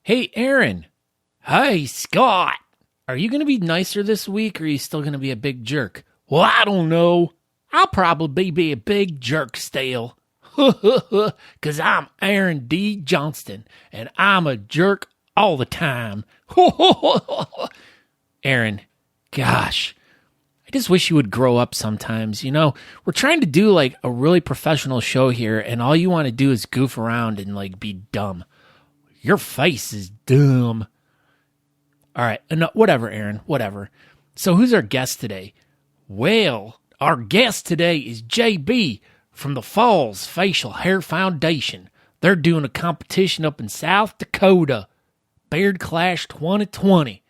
Hey, Aaron. Hey, Scott. Are you going to be nicer this week, or are you still going to be a big jerk? Well, I don't know. I'll probably be a big jerk still. Because I'm Aaron D. Johnston, and I'm a jerk all the time. Aaron, gosh, I just wish you would grow up sometimes. You know, we're trying to do like a really professional show here, and all you want to do is goof around and like be dumb. Your face is dumb. All right, whatever, Aaron, whatever. So who's our guest today? Well, our guest today is JB from the Falls Facial Hair Foundation. They're doing a competition up in South Dakota, Beard Clash 2020.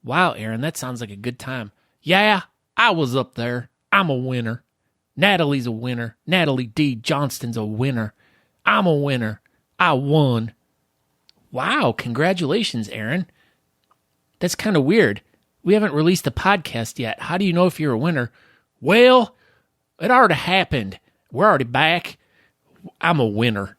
Wow, Aaron, that sounds like a good time. Yeah, I was up there. I'm a winner. Natalie's a winner. Natalie D. Johnston's a winner. I'm a winner. I won. Wow, congratulations, Aaron. That's kind of weird. We haven't released a podcast yet. How do you know if you're a winner? Well, it already happened. We're already back. I'm a winner.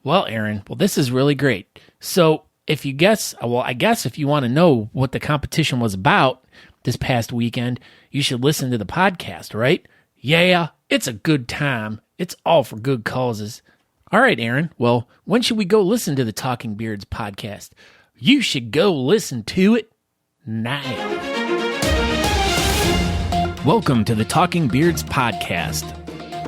Well, Aaron, this is really great. So if you guess, I guess if you want to know what the competition was about this past weekend, you should listen to the podcast, right? Yeah, it's a good time. It's all for good causes. All right, Aaron. Well, when should we go listen to the Talking Beards podcast? You should go listen to it now. Welcome to the Talking Beards podcast,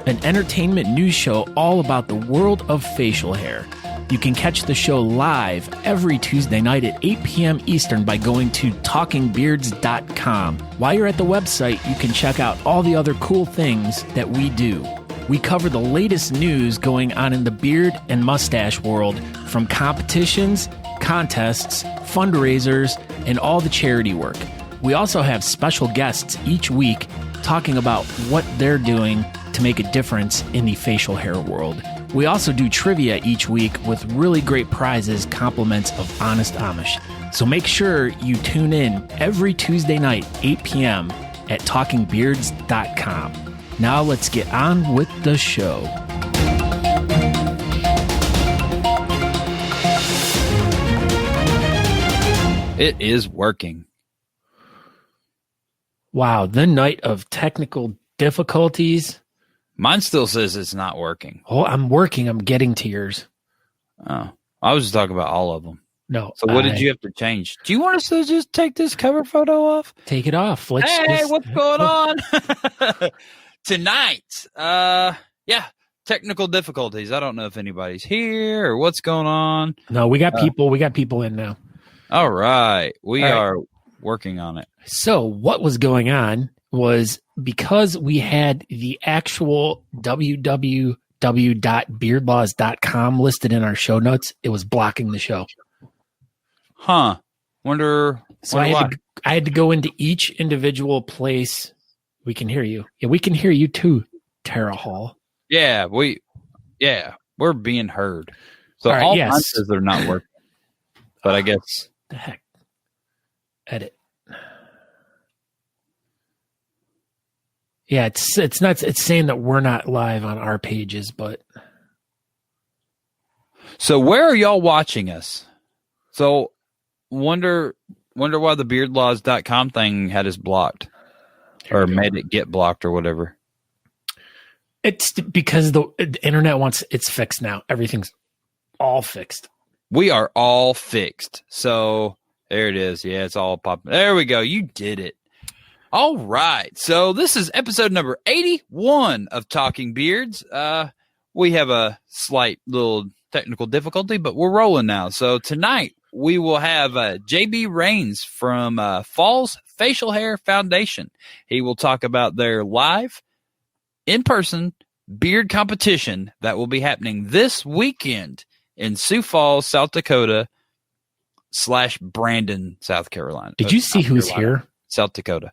an entertainment news show all about the world of facial hair. You can catch the show live every Tuesday night at 8 p.m. Eastern by going to talkingbeards.com. While you're at the website, you can check out all the other cool things that we do. We cover the latest news going on in the beard and mustache world, from competitions, contests, fundraisers, and all the charity work. We also have special guests each week talking about what they're doing to make a difference in the facial hair world. We also do trivia each week with really great prizes, compliments of Honest Amish. So make sure you tune in every Tuesday night, 8 p.m. at talkingbeards.com. Now let's get on with the show. It is working. Wow, the night of technical difficulties. Mine still says it's not working. Oh, I'm working. I'm getting to yours. Oh, I was just talking about all of them. No. So what did you have to change? Do you want us to just take this cover photo off? Take it off. Hey, what's going on? Tonight, technical difficulties. I don't know if anybody's here or what's going on. No, we got people. We got people in now. All right. We are working on it. So what was going on was, because we had the actual www.beardlaws.com listed in our show notes, it was blocking the show. Huh. Wonder I had to go into each individual place. We can hear you. Yeah, we can hear you too, Tara Hall. Yeah, we're being heard. So all mine says they're not working. But I guess the heck. Edit. Yeah, it's not. It's saying that we're not live on our pages, but. So where are y'all watching us? So wonder why the beardlaws.com thing had us blocked, or made it get blocked or whatever. It's because the internet wants it's fixed now. Everything's all fixed. We are all fixed. So there it is. Yeah, it's all popping. There we go. You did it. All right. So this is episode number 81 of Talking Beards. We have a slight little technical difficulty, but we're rolling now. So tonight we will have JB Renes from Falls Facial Hair Foundation. He will talk about their live, in-person beard competition that will be happening this weekend in Sioux Falls, South Dakota / Brandon, South Carolina. Did you see who's here? South Dakota.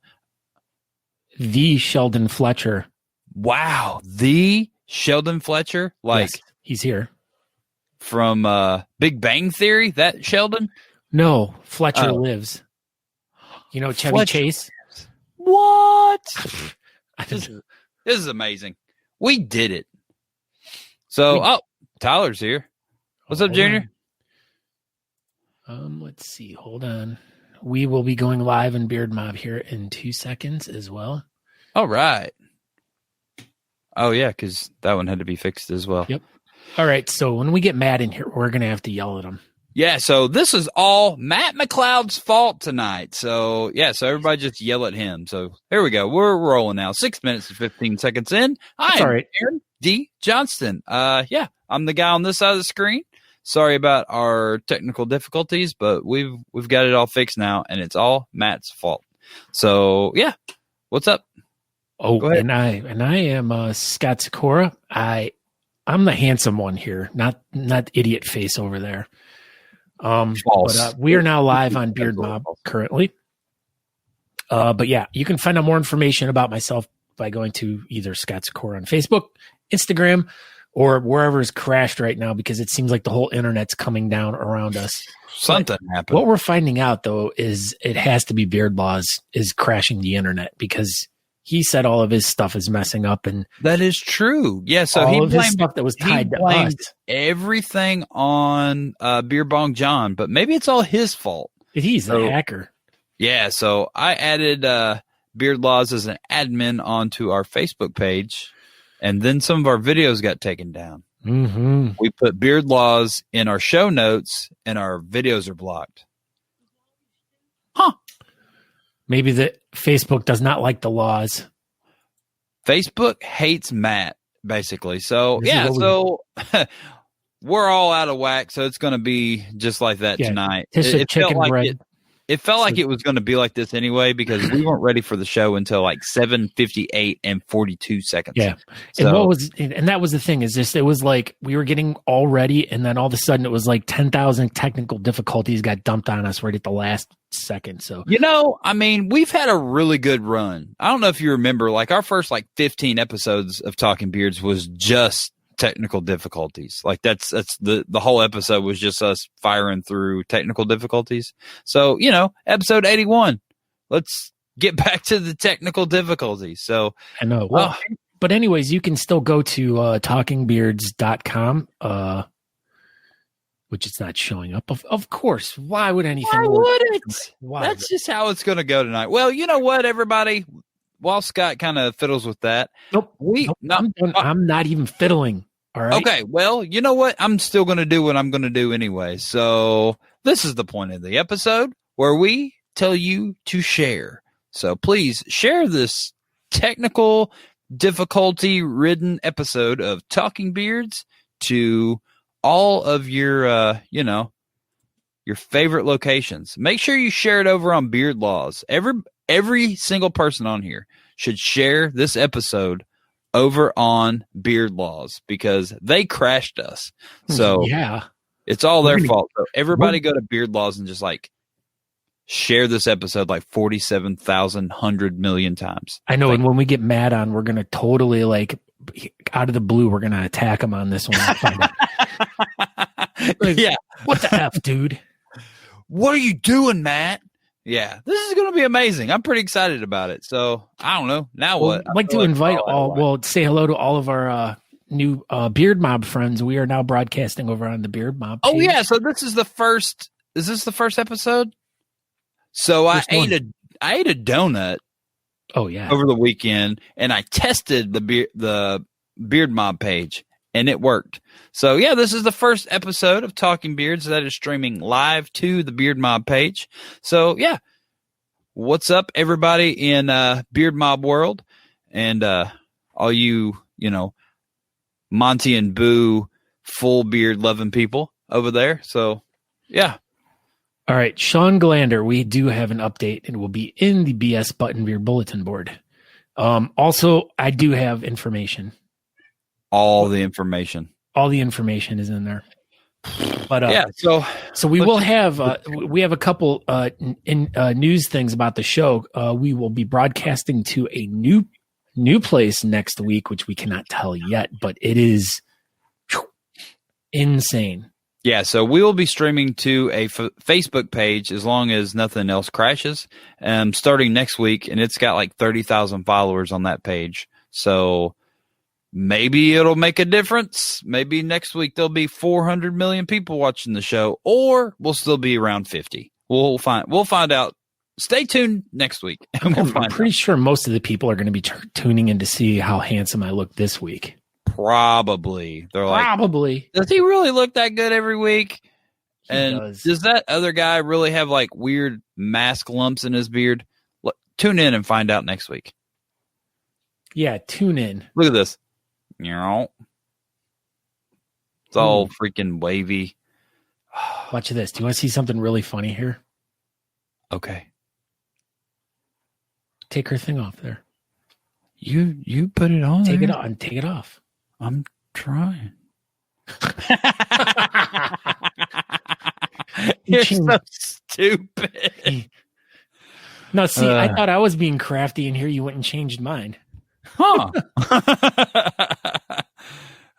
The Sheldon Fletcher. Wow. The Sheldon Fletcher? Like, yes, he's here. From Big Bang Theory? That Sheldon? No, Fletcher lives. You know Chevy Fletcher. Chase? What? This is amazing. We did it. So, Tyler's here. What's up, Junior? Let's see. Hold on. We will be going live in Beard Mob here in 2 seconds as well. All right. Oh, yeah, because that one had to be fixed as well. Yep. All right. So when we get Matt in here, we're going to have to yell at him. Yeah, so this is all Matt McLeod's fault tonight. So, yeah, so everybody just yell at him. So, there we go. We're rolling now. 6 minutes and 15 seconds in. Hi, all right. Aaron D. Johnston. Yeah, I'm the guy on this side of the screen. Sorry about our technical difficulties, but we've got it all fixed now, and it's all Matt's fault. So, yeah, what's up? Oh, and I am Scott Sykora. I'm the handsome one here, not idiot face over there. False. But we are now live on Beard Mob currently. But yeah, you can find out more information about myself by going to either Scott Sykora on Facebook, Instagram, or wherever is crashed right now, because it seems like the whole internet's coming down around us. Something happened. What we're finding out though is it has to be Beard Laws is crashing the internet, because he said all of his stuff is messing up, and that is true. Yeah, so all he of his blamed stuff that was tied to us. Everything on Beer Bong John, but maybe it's all his fault. He's a hacker. Yeah, so I added Beard Laws as an admin onto our Facebook page, and then some of our videos got taken down. Mm-hmm. We put Beard Laws in our show notes, and our videos are blocked. Huh. Maybe the Facebook does not like the laws. Facebook hates Matt, basically. So, we're all out of whack. So it's going to be just like that tonight. It felt like bread. It felt like it was going to be like this anyway, because we weren't ready for the show until like 7:58 and 42 seconds. Yeah. So, and that was the thing, is just, it was like we were getting all ready, and then all of a sudden it was like 10,000 technical difficulties got dumped on us right at the last second. So, I mean, we've had a really good run. I don't know if you remember, like our first like 15 episodes of Talking Beards was just technical difficulties. Like that's the whole episode was just us firing through technical difficulties. So, episode 81, let's get back to the technical difficulties. So I know. Well, but anyways, you can still go to talkingbeards.com, which it's not showing up. Of course. Why would anything? Why would it? Why? That's just how it's going to go tonight. Well, you know what, everybody? While Scott kind of fiddles with that. Nope. I'm not even fiddling. All right. Okay. Well, you know what? I'm still going to do what I'm going to do anyway. So this is the point of the episode where we tell you to share. So please share this technical difficulty ridden episode of Talking Beards to all of your, your favorite locations. Make sure you share it over on Beard Laws. Every single person on here should share this episode over on Beard Laws, because they crashed us. So yeah, it's all their fault. So everybody go to Beard Laws and just like share this episode like 47,100 million times. I know. And when we get Matt on, we're going to totally like out of the blue, we're going to attack him on this one. Yeah. What the F, dude? What are you doing, Matt? Yeah, this is going to be amazing. I'm pretty excited about it. So I don't know. Now what? I'd like to invite say hello to all of our new Beard Mob friends. We are now broadcasting over on the Beard Mob page. Oh yeah. So this is the first, is this the first episode? So I ate a donut. Oh yeah. Over the weekend, and I tested the Beard Mob page, and it worked. So yeah, this is the first episode of Talking Beards that is streaming live to the Beard Mob page. So yeah, what's up, everybody in Beard Mob world, and all you Monty and Boo full beard loving people over there. So yeah. All right, Sean Glander, we do have an update, and will be in the BS Button Beard Bulletin Board. Also, I do have information. All the information is in there. But yeah, so we will have we have a couple news things about the show. We will be broadcasting to a new place next week, which we cannot tell yet, but it is insane. Yeah, so we will be streaming to a Facebook page as long as nothing else crashes, starting next week, and it's got like 30,000 followers on that page. So maybe it'll make a difference. Maybe next week there'll be 400 million people watching the show, or we'll still be around 50. We'll find out. Stay tuned next week. And I'm pretty sure most of the people are going to be tuning in to see how handsome I look this week. Probably. They're Probably. Like, does he really look that good every week? He does. Does that other guy really have like weird mask lumps in his beard? Tune in and find out next week. Yeah, tune in. Look at this. It's all freaking wavy. Watch this. Do you want to see something really funny here? Okay. Take her thing off there. You put it on. Take it on. Take it off. I'm trying. You're so stupid. No, see, I thought I was being crafty, and here you went and changed mine. Huh.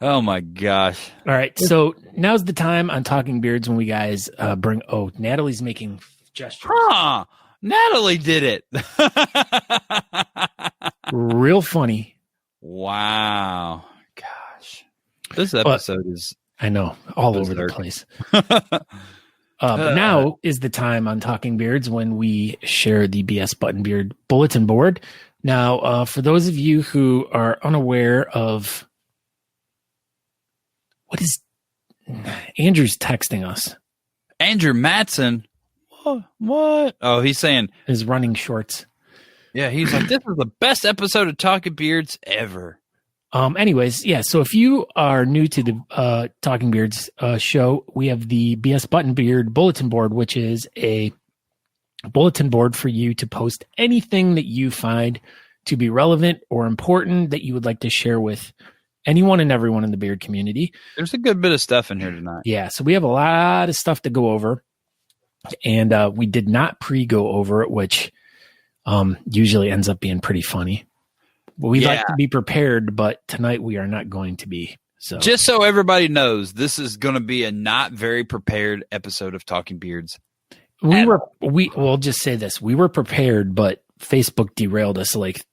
Oh, my gosh. All right, so now's the time on Talking Beards when we guys bring... Oh, Natalie's making gestures. Huh. Natalie did it. Real funny. Wow. Gosh. This episode is... I know, all over the place. But now is the time on Talking Beards when we share the BS Button Beard Bulletin Board. Now, for those of you who are unaware of what is Andrew's texting us. Andrew Matson. What? Oh, he's saying his running shorts. Yeah, he's like, this is the best episode of Talking Beards ever. Anyways, yeah, so if you are new to the Talking Beards show, we have the BS Button Beard Bulletin Board, which is a bulletin board for you to post anything that you find to be relevant or important that you would like to share with anyone and everyone in the beard community. There's a good bit of stuff in here tonight. Yeah, so we have a lot of stuff to go over, and we did not pre-go over it, which usually ends up being pretty funny. We like to be prepared, but tonight we are not going to be. So, just so everybody knows, this is going to be a not very prepared episode of Talking Beards. We'll just say this: we were prepared, but Facebook derailed us like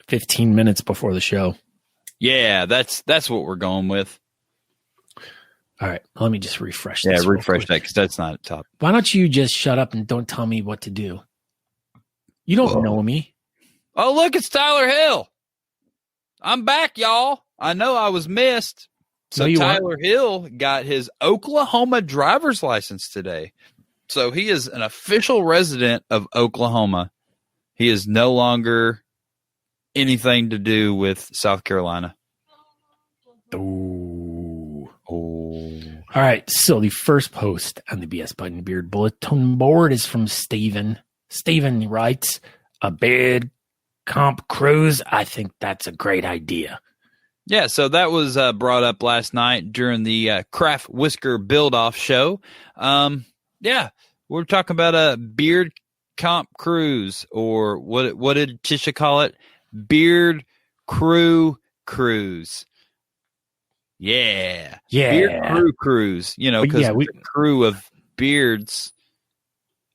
15 minutes before the show. Yeah, that's what we're going with. All right, let me just refresh this. Yeah, refresh that because that's not at top. Why don't you just shut up and don't tell me what to do? You don't know me. Oh, look, it's Tyler Hill. I'm back, y'all. I know I was missed. So Tyler Hill got his Oklahoma driver's license today. So he is an official resident of Oklahoma. He is no longer anything to do with South Carolina. Oh. All right. So the first post on the BS Button Beard Bulletin Board is from Steven. Steven writes, a bad comp cruise. I think that's a great idea. Yeah, so that was brought up last night during the Craft Whisker build-off show. Yeah, we're talking about a beard comp cruise, or what did Tisha call it? Beard crew cruise. Yeah. Beard crew cruise. You know, because it's a crew of beards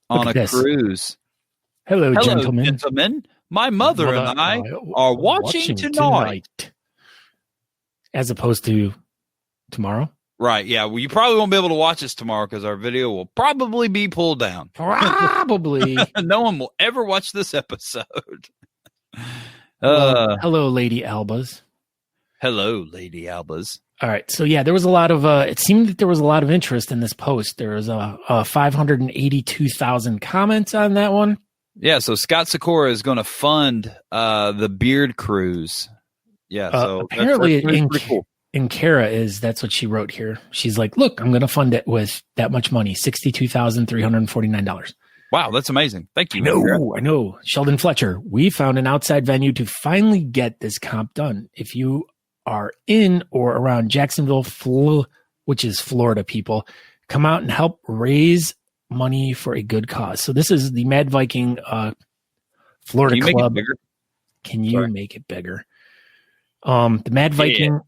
on a cruise. Hello, gentlemen. My mother and I are watching tonight. As opposed to tomorrow? Right, yeah. Well, you probably won't be able to watch this tomorrow because our video will probably be pulled down. Probably. No one will ever watch this episode. Hello, Lady Albas. Hello, Lady Albas. All right. So, yeah, there was a lot of, it seemed that there was a lot of interest in this post. There was 582,000 comments on that one. Yeah. So Scott Sykora is going to fund the beard cruise. Yeah. So apparently in Kara that's what she wrote here. She's like, look, I'm going to fund it with that much money, $62,349. Wow. That's amazing. Thank you. I know. Sheldon Fletcher, we found an outside venue to finally get this comp done. If you are in or around Jacksonville, which is Florida, people, come out and help raise money for a good cause. So this is the Mad Viking Florida Club. Can you make it bigger? The Mad Viking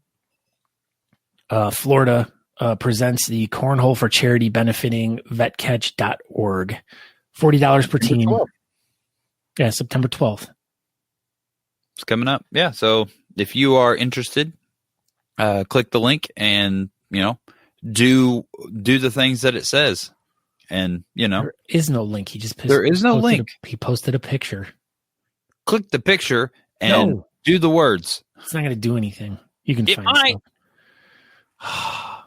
Florida presents the Cornhole for Charity benefiting vetcatch.org. $40 per team. 12th. Yeah, September 12th. It's coming up. Yeah, so if you are interested, click the link and, do the things that it says. And, there is no link. He just there is no link. He posted a picture. Click the picture and do the words. It's not going to do anything. You can find stuff.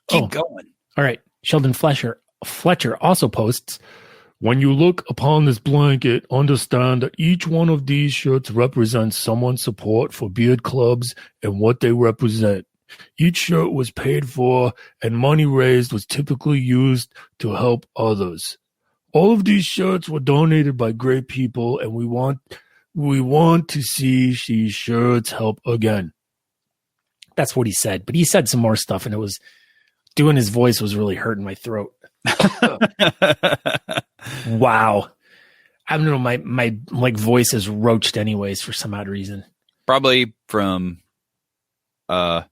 Keep going. All right. Sheldon Fletcher also posts, when you look upon this blanket, understand that each one of these shirts represents someone's support for beard clubs and what they represent. Each shirt was paid for, and money raised was typically used to help others. All of these shirts were donated by great people, and we want to see these shirts help again. That's what he said, but he said some more stuff, and it was doing his voice was really hurting my throat. Wow. I don't know. My voice is roached anyways for some odd reason. Probably from, I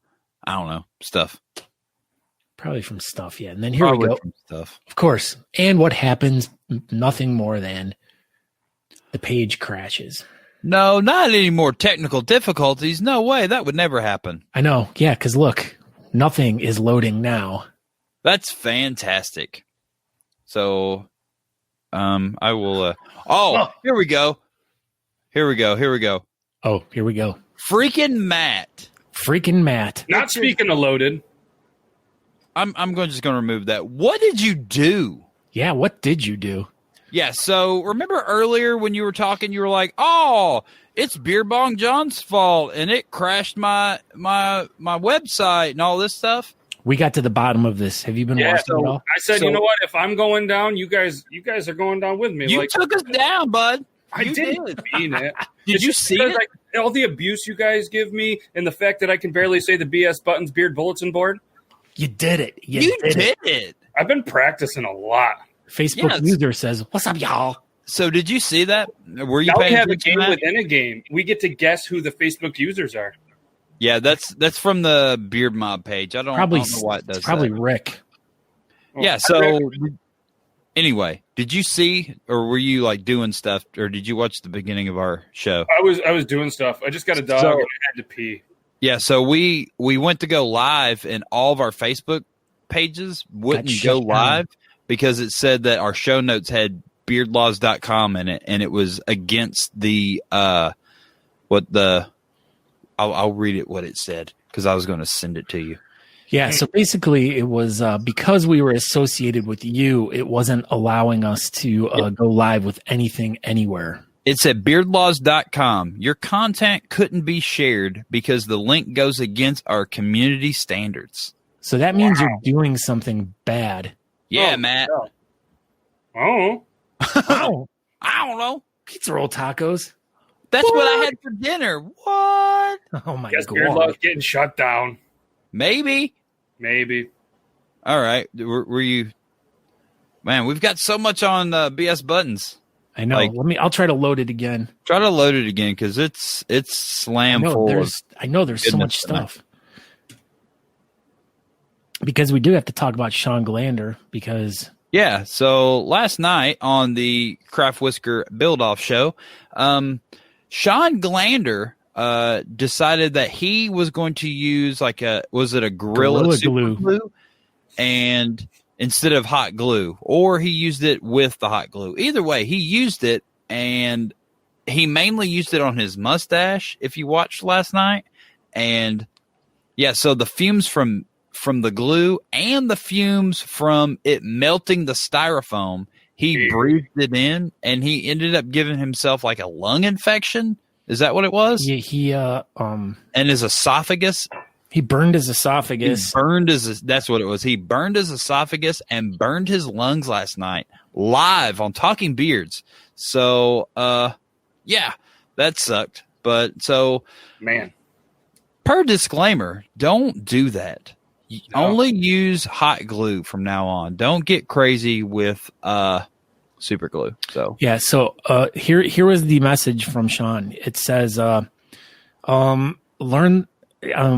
don't know, stuff. Probably from stuff. Yeah. And then here we go. From stuff. Of course. And what happens? Nothing more than the page crashes. No, not any more technical difficulties. No way. That would never happen. I know. Yeah. Cause look, nothing is loading now. That's fantastic. So, I will, here we go. Here we go. Oh, here we go. Freaking Matt. Not speaking of loaded. I'm just going to remove that. What did you do? Yeah, what did you do? Yeah, so remember earlier when you were talking, you were like, "Oh, it's Beer Bong John's fault, and it crashed my website and all this stuff." We got to the bottom of this. Have you been watching it all? I said, you know what? If I'm going down, you guys are going down with me. You took us down, bud. I didn't mean it. Did you see it? All the abuse you guys give me, and the fact that I can barely say the BS Buttons Beard Bulletin Board. You did it. You did it. I've been practicing a lot. Facebook user says, "What's up, y'all?" So did you see that? Were you? Now paying we have a attention game to that? within a game. We get to guess who the Facebook users are. Yeah, that's from the Beard Mob page. I don't know why it does. It's probably that. Rick. Yeah. So anyway, did you see, or were you like doing stuff, or did you watch the beginning of our show? I was doing stuff. I just got a dog and I had to pee. Yeah. So we went to go live, and all of our Facebook pages wouldn't go live because it said that our show notes had beardlaws.com in it, and it was against the I'll read it what it said because I was going to send it to you. Yeah, so basically it was because we were associated with you, it wasn't allowing us to go live with anything anywhere. It said beardlaws.com. Your content couldn't be shared because the link goes against our community standards. So that means you're doing something bad. Yeah, Matt. Oh. I don't know. Pizza roll tacos. That's what I had for dinner. What? Oh my Guess god. Beardlaw's getting shut down. Maybe. All right. Were you? Man, we've got so much on BS Buttons. I know. I'll try to load it again. Try to load it again because it's slam full. I know there's so much stuff. Because we do have to talk about Sean Glander because. Yeah. So last night on the Craft Whisker Build-Off show, Sean Glander decided that he was going to use a Gorilla Super glue and instead of hot glue, or he used it with the hot glue. Either way, he used it, and he mainly used it on his mustache, if you watched last night. And yeah, so the fumes from the glue and the fumes from it melting the styrofoam, he breathed it in, and he ended up giving himself like a lung infection. Is that what it was? Yeah, and his esophagus. He burned his esophagus. That's what it was. He burned his esophagus and burned his lungs last night live on Talking Beards. So, yeah, that sucked. But so, man, per disclaimer, don't do that. No. Only use hot glue from now on. Don't get crazy with super glue. So yeah. So here was the message from Sean. It says, learn.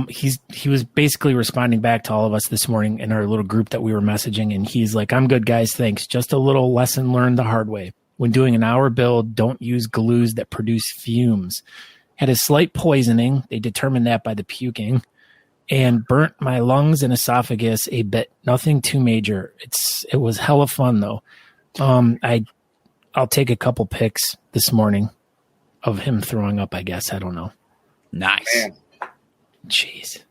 He was basically responding back to all of us this morning in our little group that we were messaging, and he's like, "I'm good, guys. Thanks. Just a little lesson learned the hard way. When doing an hour build, don't use glues that produce fumes. Had a slight poisoning. They determined that by the puking. and burnt my lungs and esophagus a bit. Nothing too major. It was hella fun though. I'll take a couple pics this morning of him throwing up, I guess. I don't know. Nice. Man. Jeez.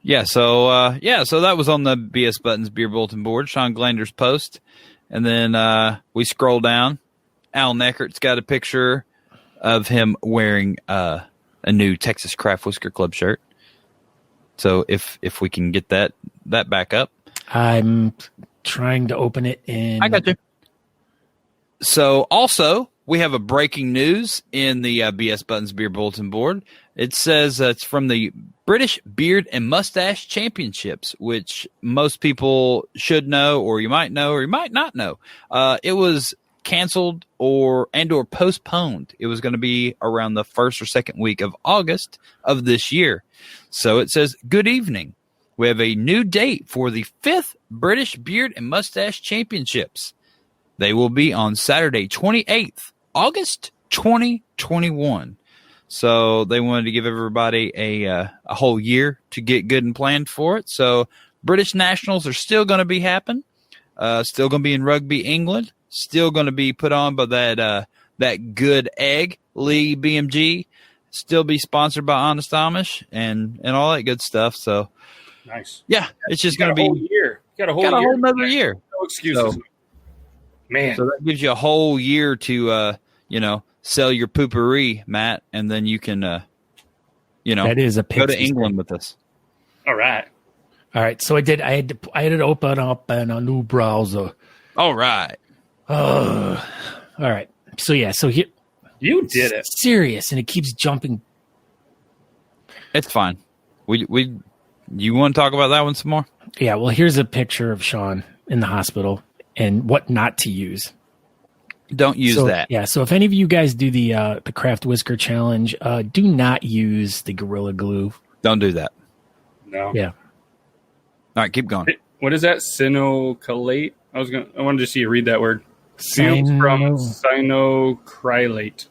Yeah, so that was on the BS Buttons Beard Bulletin Board, Sean Glander's post. And then we scroll down. Al Neckert's got a picture of him wearing a new Texas Craft Whisker Club shirt. So if we can get that back up. I'm trying to open it in. I got you. So also, we have a breaking news in the BS Buttons Beard Bulletin Board. It says it's from the British Beard and Mustache Championships, which most people should know, or you might not know. It was canceled or postponed. It was going to be around the first or second week of August of this year. So it says, good evening. We have a new date for the 5th British Beard and Mustache Championships. They will be on Saturday, 28th, August 2021. So they wanted to give everybody a whole year to get good and planned for it. So British Nationals are still going to be happening. Still going to be in Rugby, England. Still going to be put on by that good egg, Lee BMG. Still be sponsored by Honest Amish and all that good stuff. So nice. Yeah, it's just going to be a year. Got a whole another year. No excuses. So, man. So that gives you a whole year to sell your poopery, Matt, and then you can that is a go to England with us. All right. So I had to open up in a new browser. All right. Oh, all right. So yeah. So here you did it. Serious, and it keeps jumping. It's fine. You want to talk about that one some more? Yeah. Well, here's a picture of Sean in the hospital and what not to use. Don't use that. Yeah. So if any of you guys do the Craft Whisker Challenge, do not use the Gorilla Glue. Don't do that. No. Yeah. All right, keep going. What is that? Sinocalate? I wanted to see you read that word. Fumes from sinocrylate.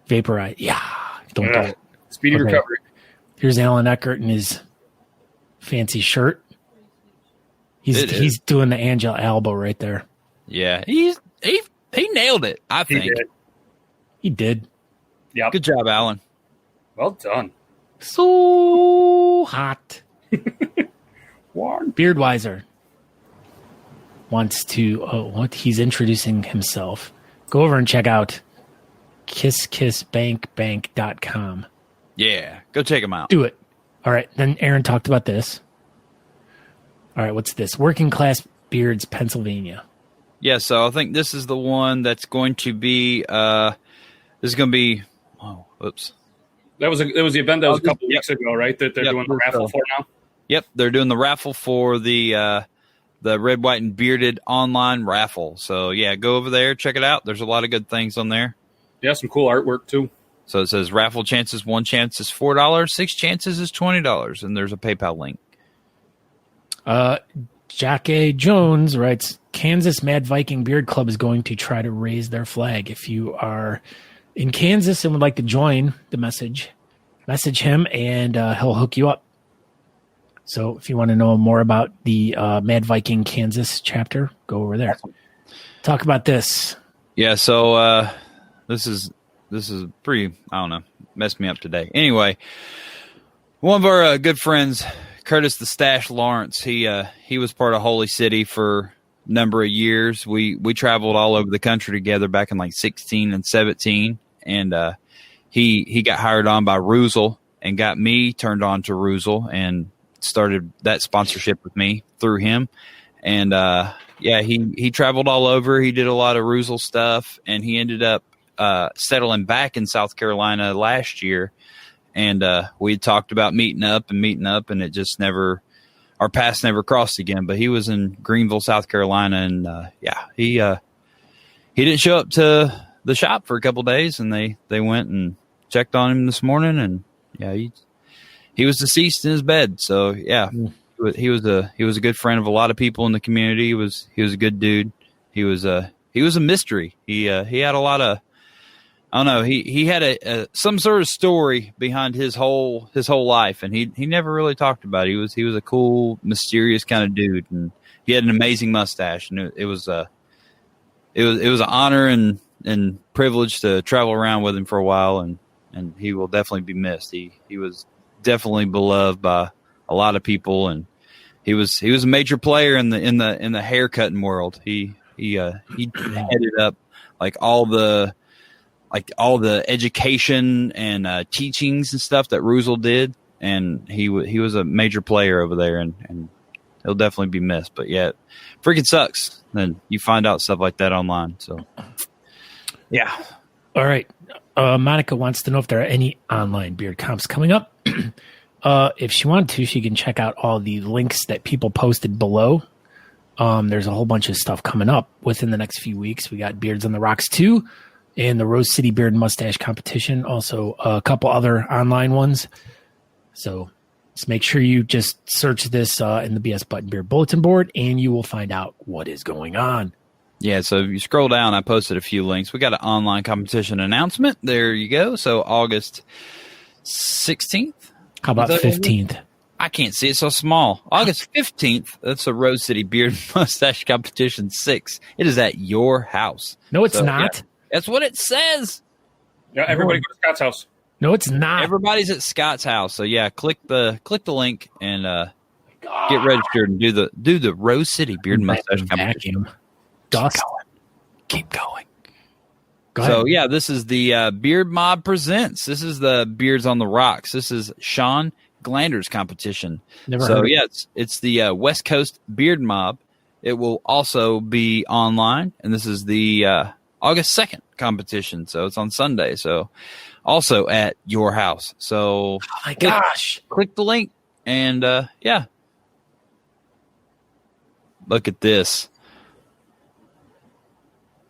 Vaporize. Yeah. Don't do it. Speedy recovery. Here's Alan Eckert in his fancy shirt. He's doing the Angel Alba right there. Yeah, he nailed it. I think he did. Yeah. Good job, Alan. Well done. So hot. Warm. Beardweiser wants to. He's introducing himself. Go over and check out kisskissbankbank.com. Yeah, go check him out. Do it. All right. Then Aaron talked about this. All right. What's this? Working Class Beards, Pennsylvania. Yeah. So I think this is the one that's going to be. This is going to be. Oh, oops. That was the event that was a couple weeks ago, right? That they're doing the raffle for now. Yep, they're doing the raffle for the Red, White, and Bearded online raffle. So yeah, go over there, check it out. There's a lot of good things on there. Yeah, some cool artwork too. So it says raffle chances, 1 chance is $4, 6 chances is $20, and there's a PayPal link. Jack A. Jones writes, Kansas Mad Viking Beard Club is going to try to raise their flag. If you are in Kansas and would like to join the message him and he'll hook you up. So if you want to know more about the Mad Viking Kansas chapter, go over there. Talk about this. Yeah, so this is pretty, I don't know, messed me up today. Anyway, one of our good friends, Curtis the Stash Lawrence, he was part of Holy City for a number of years. We traveled all over the country together back in like 16 and 17, and he got hired on by Ruzel and got me turned on to Ruzel and started that sponsorship with me through him. And he traveled all over. He did a lot of Ruzel stuff, and he ended up settling back in South Carolina last year. And we had talked about meeting up, and it just never, our paths never crossed again. But he was in Greenville, South Carolina, and he didn't show up to the shop for a couple of days, and they went and checked on him this morning, and he was deceased in his bed. So he was a good friend of a lot of people in the community. He was a good dude. He was a mystery. He had a lot of I don't know. He had a some sort of story behind his whole life, and he never really talked about it. He was a cool, mysterious kind of dude, and he had an amazing mustache, and it was an honor and privilege to travel around with him for a while, and he will definitely be missed. He was definitely beloved by a lot of people, and he was a major player in the haircutting world. He headed up all the education and teachings and stuff that Ruzel did, and he was a major player over there, and he'll definitely be missed. But yeah, freaking sucks. Then you find out stuff like that online. So yeah. All right. Monica wants to know if there are any online beard comps coming up. If she wanted to, she can check out all the links that people posted below. There's a whole bunch of stuff coming up within the next few weeks. We got Beards on the Rocks 2 and the Rose City Beard and Mustache Competition. Also, a couple other online ones. So just make sure you just search this in the BS Button Beard Bulletin Board, and you will find out what is going on. Yeah, so if you scroll down, I posted a few links. We got an online competition announcement. There you go. So August 16th. How about 15th? I can't see it so small. August 15th, that's the Rose City Beard Mustache Competition 6. It is at your house. No, it's not. Yeah, that's what it says. Yeah, everybody go to Scott's house. No, it's not. Everybody's at Scott's house. So yeah, click the link and get registered and do the Rose City Beard Mustache Competition. Keep going. So yeah, this is the Beard Mob Presents. This is the Beards on the Rocks. This is Sean Glander's competition. It's the West Coast Beard Mob. It will also be online, and this is the August 2nd competition. So it's on Sunday. So also at your house. So oh my gosh, click the link and yeah, look at this.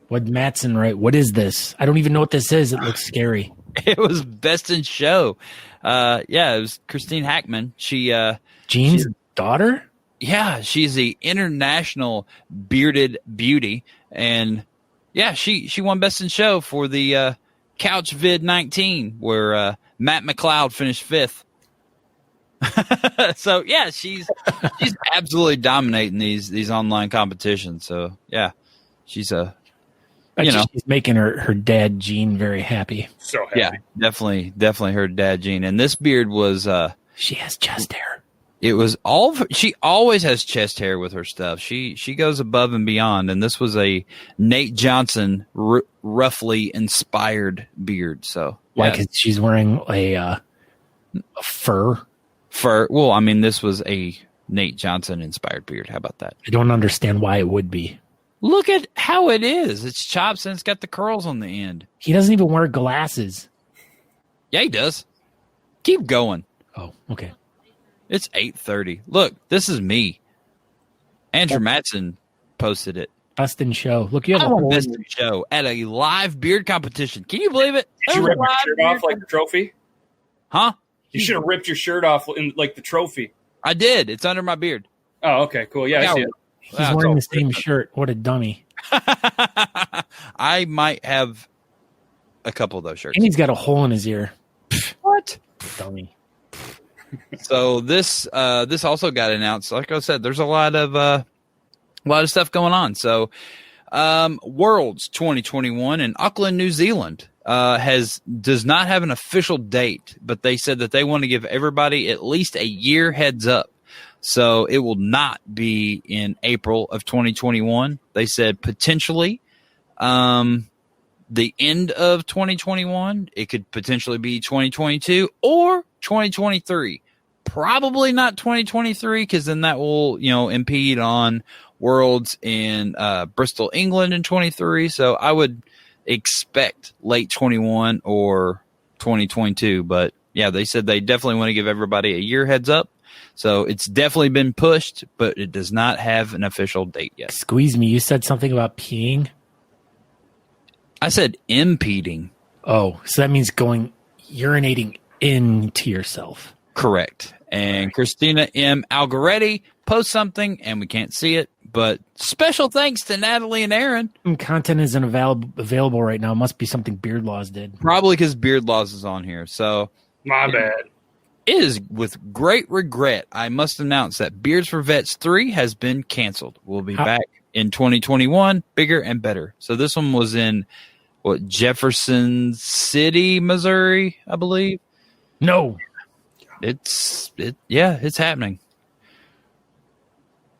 What Mattson, right? What is this? I don't even know what this is. It looks scary. It was Best in Show. Yeah, it was Christine Hackman. Jean's daughter? Yeah, she's the international bearded beauty. And yeah, she won Best in Show for the Couch Vid 19, where Matt McLeod finished 5th. So yeah, she's absolutely dominating these online competitions. So yeah, she's she's making her dad Gene very happy. So happy. Yeah, definitely her dad Gene. And this beard was she has chest hair. It was she always has chest hair with her stuff. She goes above and beyond, and this was a Nate Johnson roughly inspired beard. So why? Because she's wearing a fur. Well, I mean, this was a Nate Johnson inspired beard. How about that? I don't understand why it would be. Look at how it is. It's chopped and it's got the curls on the end. He doesn't even wear glasses. Yeah, he does. Keep going. Oh, okay. It's 8:30. Look, this is me. Andrew Mattson posted it. Best in Show. Look, you have a Best in Show at a live beard competition. Can you believe it? Did you rip your shirt off like the trophy? Huh? You should have ripped your shirt off in like the trophy. I did. It's under my beard. Oh, okay, cool. Yeah, I see it. He's wearing the same shirt. What a dummy. I might have a couple of those shirts. And he's got a hole in his ear. What? Dummy. So this also got announced. Like I said, there's a lot of stuff going on. So Worlds 2021 in Auckland, New Zealand does not have an official date, but they said that they want to give everybody at least a year heads up. So it will not be in April of 2021. They said potentially the end of 2021. It could potentially be 2022 or 2023. Probably not 2023 because then that will, impede on Worlds in Bristol, England in 23. So I would expect late 21 or 2022. But yeah, they said they definitely want to give everybody a year heads up. So it's definitely been pushed, but it does not have an official date yet. Squeeze me. You said something about peeing? I said impeding. Oh, so that means urinating into yourself. Correct. And right. Christina M. Algaretti posts something, and we can't see it, But special thanks to Natalie and Aaron. Content isn't available right now. It must be something Beard Laws did. Probably because Beard Laws is on here. So My bad. it is with great regret I must announce that Beards for Vets 3 has been canceled. We'll be back in 2021, bigger and better. So this one was in Jefferson City, Missouri, I believe. No. It's happening.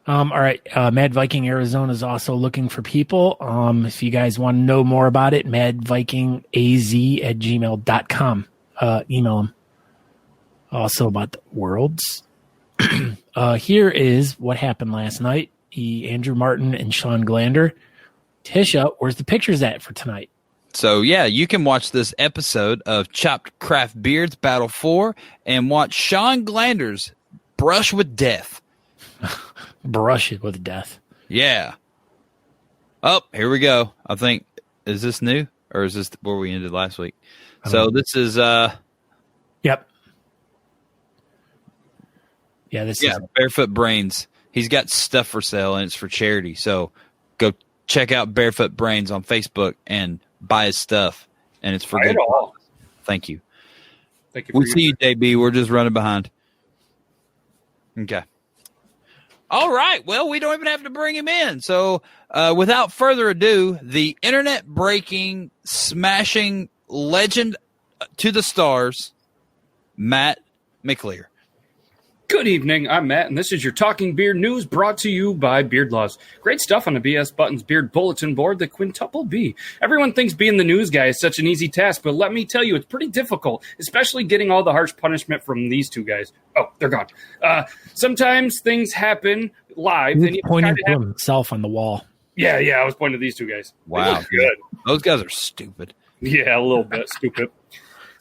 All right. Mad Viking Arizona is also looking for people. If you guys want to know more about it, madvikingaz@gmail.com. Email them. Also about the Worlds. Here is what happened last night. Andrew Martin and Sean Glander. Tisha, where's the pictures at for tonight? So, yeah, you can watch this episode of Chopped Craft Beards Battle 4 and watch Sean Glander's Brush with Death. Brush it with death. Yeah. Oh, here we go. I think, is this new? Or is this where we ended last week? So, this is... Yep. Yeah, this is... Barefoot Brains. He's got stuff for sale, and it's for charity. So, go check out Barefoot Brains on Facebook and buy his stuff, and it's for good. Thank you. Thank you. We'll see you, JB. We're just running behind. Okay. All right. Well, we don't even have to bring him in. So, without further ado, the internet-breaking, smashing legend to the stars, Matt McLear. Good evening, I'm Matt, and this is your Talking Beard News brought to you by Beard Laws. Great stuff on the BS Buttons Beard Bulletin Board, the quintuple B. Everyone thinks being the news guy is such an easy task, but let me tell you, it's pretty difficult, especially getting all the harsh punishment from these two guys. Oh, they're gone. Sometimes things happen live. He's pointing to himself on the wall. Yeah, I was pointing to these two guys. Wow. Good. Those guys are stupid. Yeah, a little bit stupid.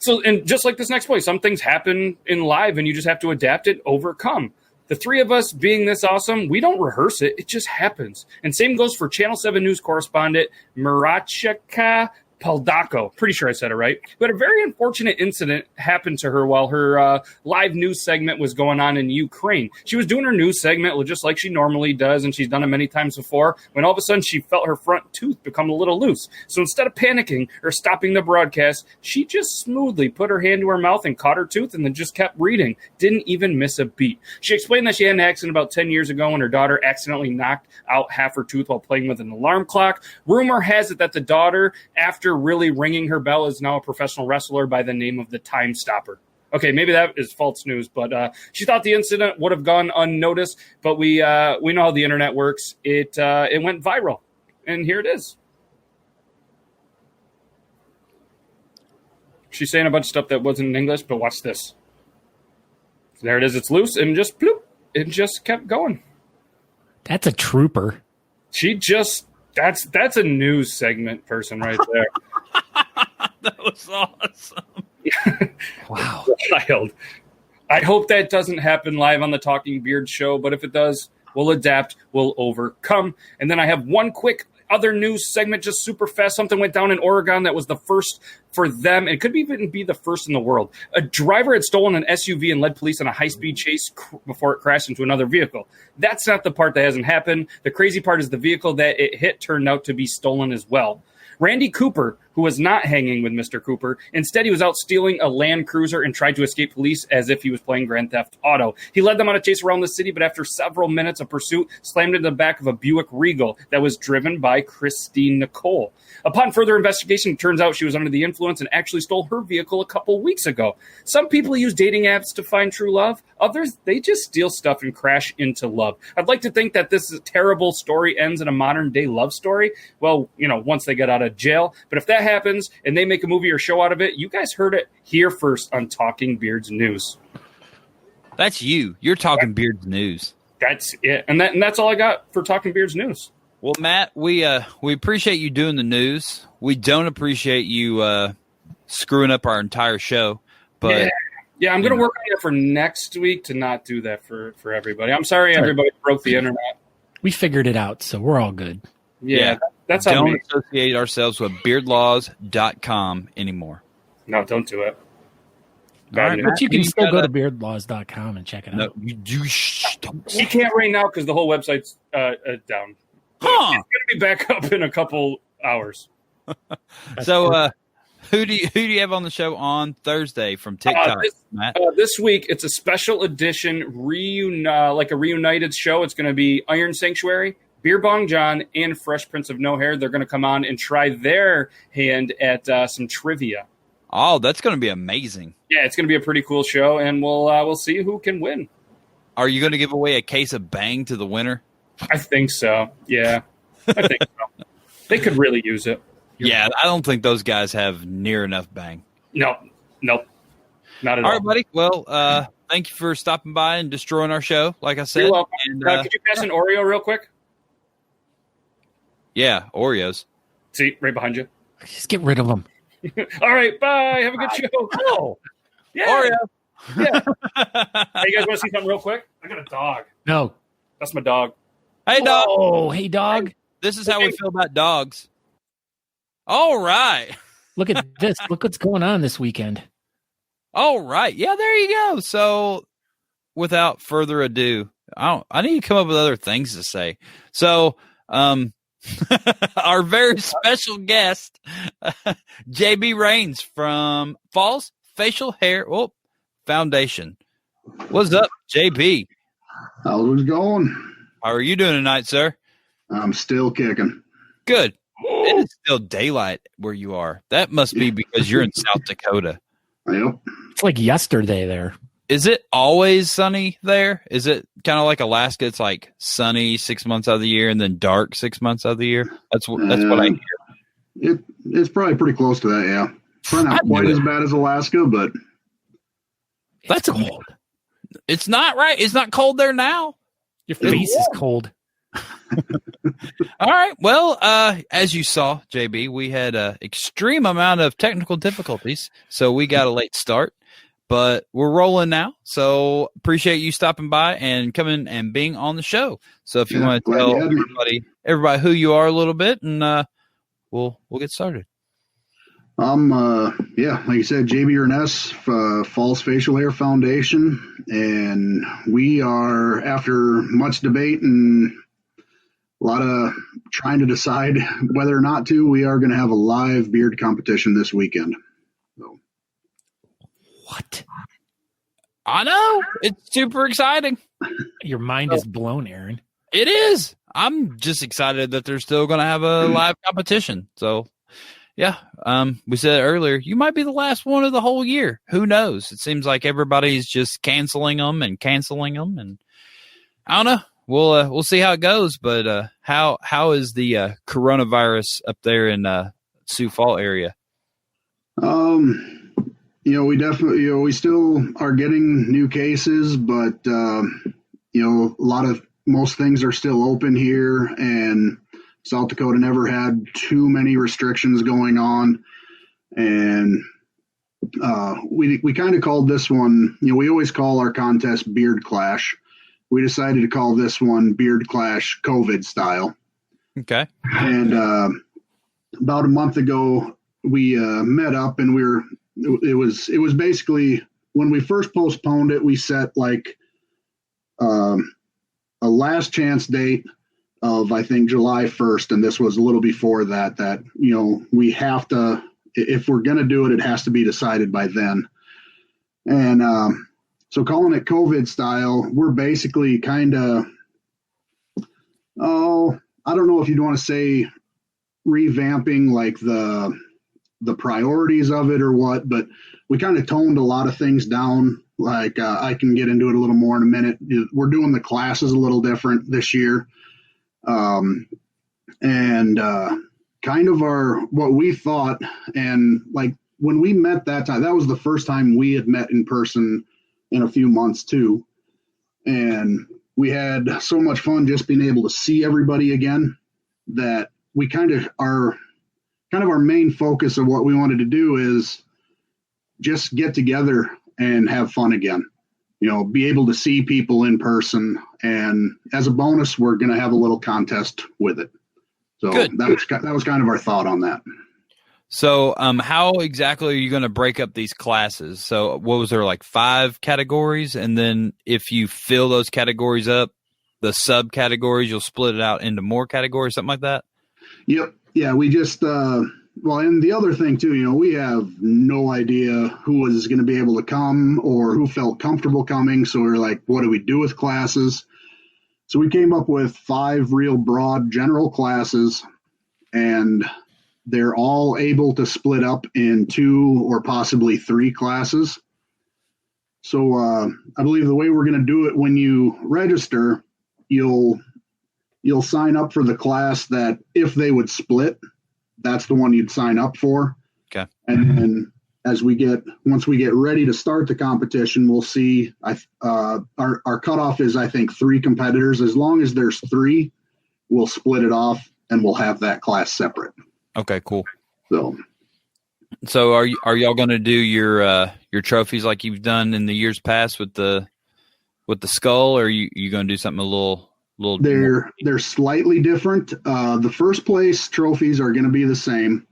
So, and just like this next point, some things happen in live and you just have to adapt it, overcome. The three of us being this awesome, we don't rehearse it. It just happens. And same goes for Channel 7 News correspondent Marachika Paldaco. Pretty sure I said it right. But a very unfortunate incident happened to her while her live news segment was going on in Ukraine. She was doing her news segment just like she normally does, and she's done it many times before, when all of a sudden she felt her front tooth become a little loose. So instead of panicking or stopping the broadcast, she just smoothly put her hand to her mouth and caught her tooth and then just kept reading. Didn't even miss a beat. She explained that she had an accident about 10 years ago when her daughter accidentally knocked out half her tooth while playing with an alarm clock. Rumor has it that the daughter, after really ringing her bell, is now a professional wrestler by the name of the Time Stopper. Okay, maybe that is false news, but she thought the incident would have gone unnoticed, but we know how the internet works. It went viral, and here it is. She's saying a bunch of stuff that wasn't in English, but watch this. There it is. It's loose, and just bloop, it just kept going. That's a trooper. She just... That's a news segment person right there. That was awesome. Wow. Wild. I hope that doesn't happen live on the Talking Beard show, but if it does, we'll adapt, we'll overcome. And then I have one quick other news segment, just super fast. Something went down in Oregon that was the first for them. It could even be the first in the world. A driver had stolen an SUV and led police on a high-speed chase before it crashed into another vehicle. That's not the part that hasn't happened. The crazy part is the vehicle that it hit turned out to be stolen as well. Randy Cooper, who was not hanging with Mr. Cooper, instead he was out stealing a Land Cruiser and tried to escape police as if he was playing Grand Theft Auto. He led them on a chase around the city, but after several minutes of pursuit, slammed into the back of a Buick Regal that was driven by Christine Nicole. Upon further investigation, it turns out she was under the influence and actually stole her vehicle a couple weeks ago. Some people use dating apps to find true love. Others, they just steal stuff and crash into love. I'd like to think that this terrible story ends in a modern-day love story. Well, once they get out of jail. But if that happens and they make a movie or show out of it, you guys heard it here first on Talking Beards News. That's you. You're Talking Beards News. That's it. And that's all I got for Talking Beards News. Well, Matt, we appreciate you doing the news. We don't appreciate you screwing up our entire show. But yeah, I'm going to work on it for next week to not do that for everybody. I'm sorry everybody broke the internet. We figured it out, so we're all good. Yeah. That's how don't associate ourselves with beardlaws.com anymore. No, don't do it. All right, But you can you still go gotta- to beardlaws.com and check it No, out. you do. Don't We can't right now because the whole website's down. Huh. It's going to be back up in a couple hours. So, who do you have on the show on Thursday from TikTok, Matt? This week, it's a special edition like a reunited show. It's going to be Iron Sanctuary, Beer Bong John, and Fresh Prince of No Hair. They're going to come on and try their hand at some trivia. Oh, that's going to be amazing. Yeah, it's going to be a pretty cool show, and we'll see who can win. Are you going to give away a case of Bang to the winner? I think so. Yeah, I think so. They could really use it. Yeah, I don't think those guys have near enough Bang. Nope, not at all. All right, buddy. Well, thank you for stopping by and destroying our show, like I said. You're welcome. And, Could you pass an Oreo real quick? yeah, Oreos. See, right behind you. Just get rid of them. All right, bye. Have a good show. No. Yeah. Oreo. Yeah. Hey, you guys want to see something real quick? I got a dog. No. That's my dog. Hey, dog. Oh, hey, dog. This is how we feel about dogs. All right. Look at this. Look what's going on this weekend. All right. Yeah, there you go. So, without further ado, I need to come up with other things to say. So, our very special guest, JB Renes from Falls Facial Hair Foundation. What's up, JB? How's it going? How are you doing tonight, sir? I'm still kicking. Good. It is still daylight where you are. That must be because you're in South Dakota. Yep. It's like yesterday there. Is it always sunny there? Is it kind of like Alaska? It's like sunny 6 months out of the year and then dark 6 months out of the year. That's what I hear. It's probably pretty close to that, yeah. Probably not quite as bad as Alaska, but That's cold. It's not right. It's not cold there now. Your face is cold. All right. Well, as you saw, JB, we had an extreme amount of technical difficulties, so we got a late start. But we're rolling now, so appreciate you stopping by and coming and being on the show. So if you want to tell everybody who you are a little bit, and we'll get started. like you said, JB Renes, Falls Facial Hair Foundation, and we are, after much debate and a lot of trying to decide whether or not to, we are going to have a live beard competition this weekend. So. What? I know. It's super exciting. Your mind is blown, Aaron. It is. I'm just excited that they're still going to have a live competition. So, yeah, we said earlier, you might be the last one of the whole year. Who knows? It seems like everybody's just canceling them, and I don't know. We'll see how it goes. But how is the coronavirus up there in Sioux Falls area? We definitely, we still are getting new cases, but, most things are still open here, and South Dakota never had too many restrictions going on. And we kind of called this one, we always call our contest Beard Clash. We decided to call this one Beard Clash COVID style. Okay. And about a month ago, we met up, and it was basically, when we first postponed it, we set like a last chance date of, I think, July 1st. And this was a little before that, we have to, if we're going to do it, it has to be decided by then. And so calling it COVID style, we're basically kind of, I don't know if you'd want to say revamping like the priorities of it or what, but we kind of toned a lot of things down. Like I can get into it a little more in a minute. We're doing the classes a little different this year. And kind of what we thought, and like when we met that time, that was the first time we had met in person in a few months too. And we had so much fun just being able to see everybody again, that we our main focus of what we wanted to do is just get together and have fun again, be able to see people in person. And as a bonus, we're going to have a little contest with it. So Good. that was kind of our thought on that. So, how exactly are you going to break up these classes? So, what was there, like 5 categories? And then if you fill those categories up, the subcategories, you'll split it out into more categories, something like that? Yep. Yeah, we just, well, and the other thing too, we have no idea who was going to be able to come or who felt comfortable coming. So we're like, what do we do with classes? So we came up with 5 real broad general classes, and they're all able to split up in 2 or possibly 3 classes. So I believe the way we're going to do it, when you register, you'll sign up for the class that if they would split, that's the one you'd sign up for. Okay. And then once we get ready to start the competition, we'll see. Our cutoff is, I think, 3 competitors. As long as there's 3, we'll split it off and we'll have that class separate. Okay, cool. So are y'all going to do your trophies like you've done in the years past with the skull, or are you going to do something a little? They're slightly different. The first place trophies are going to be the same,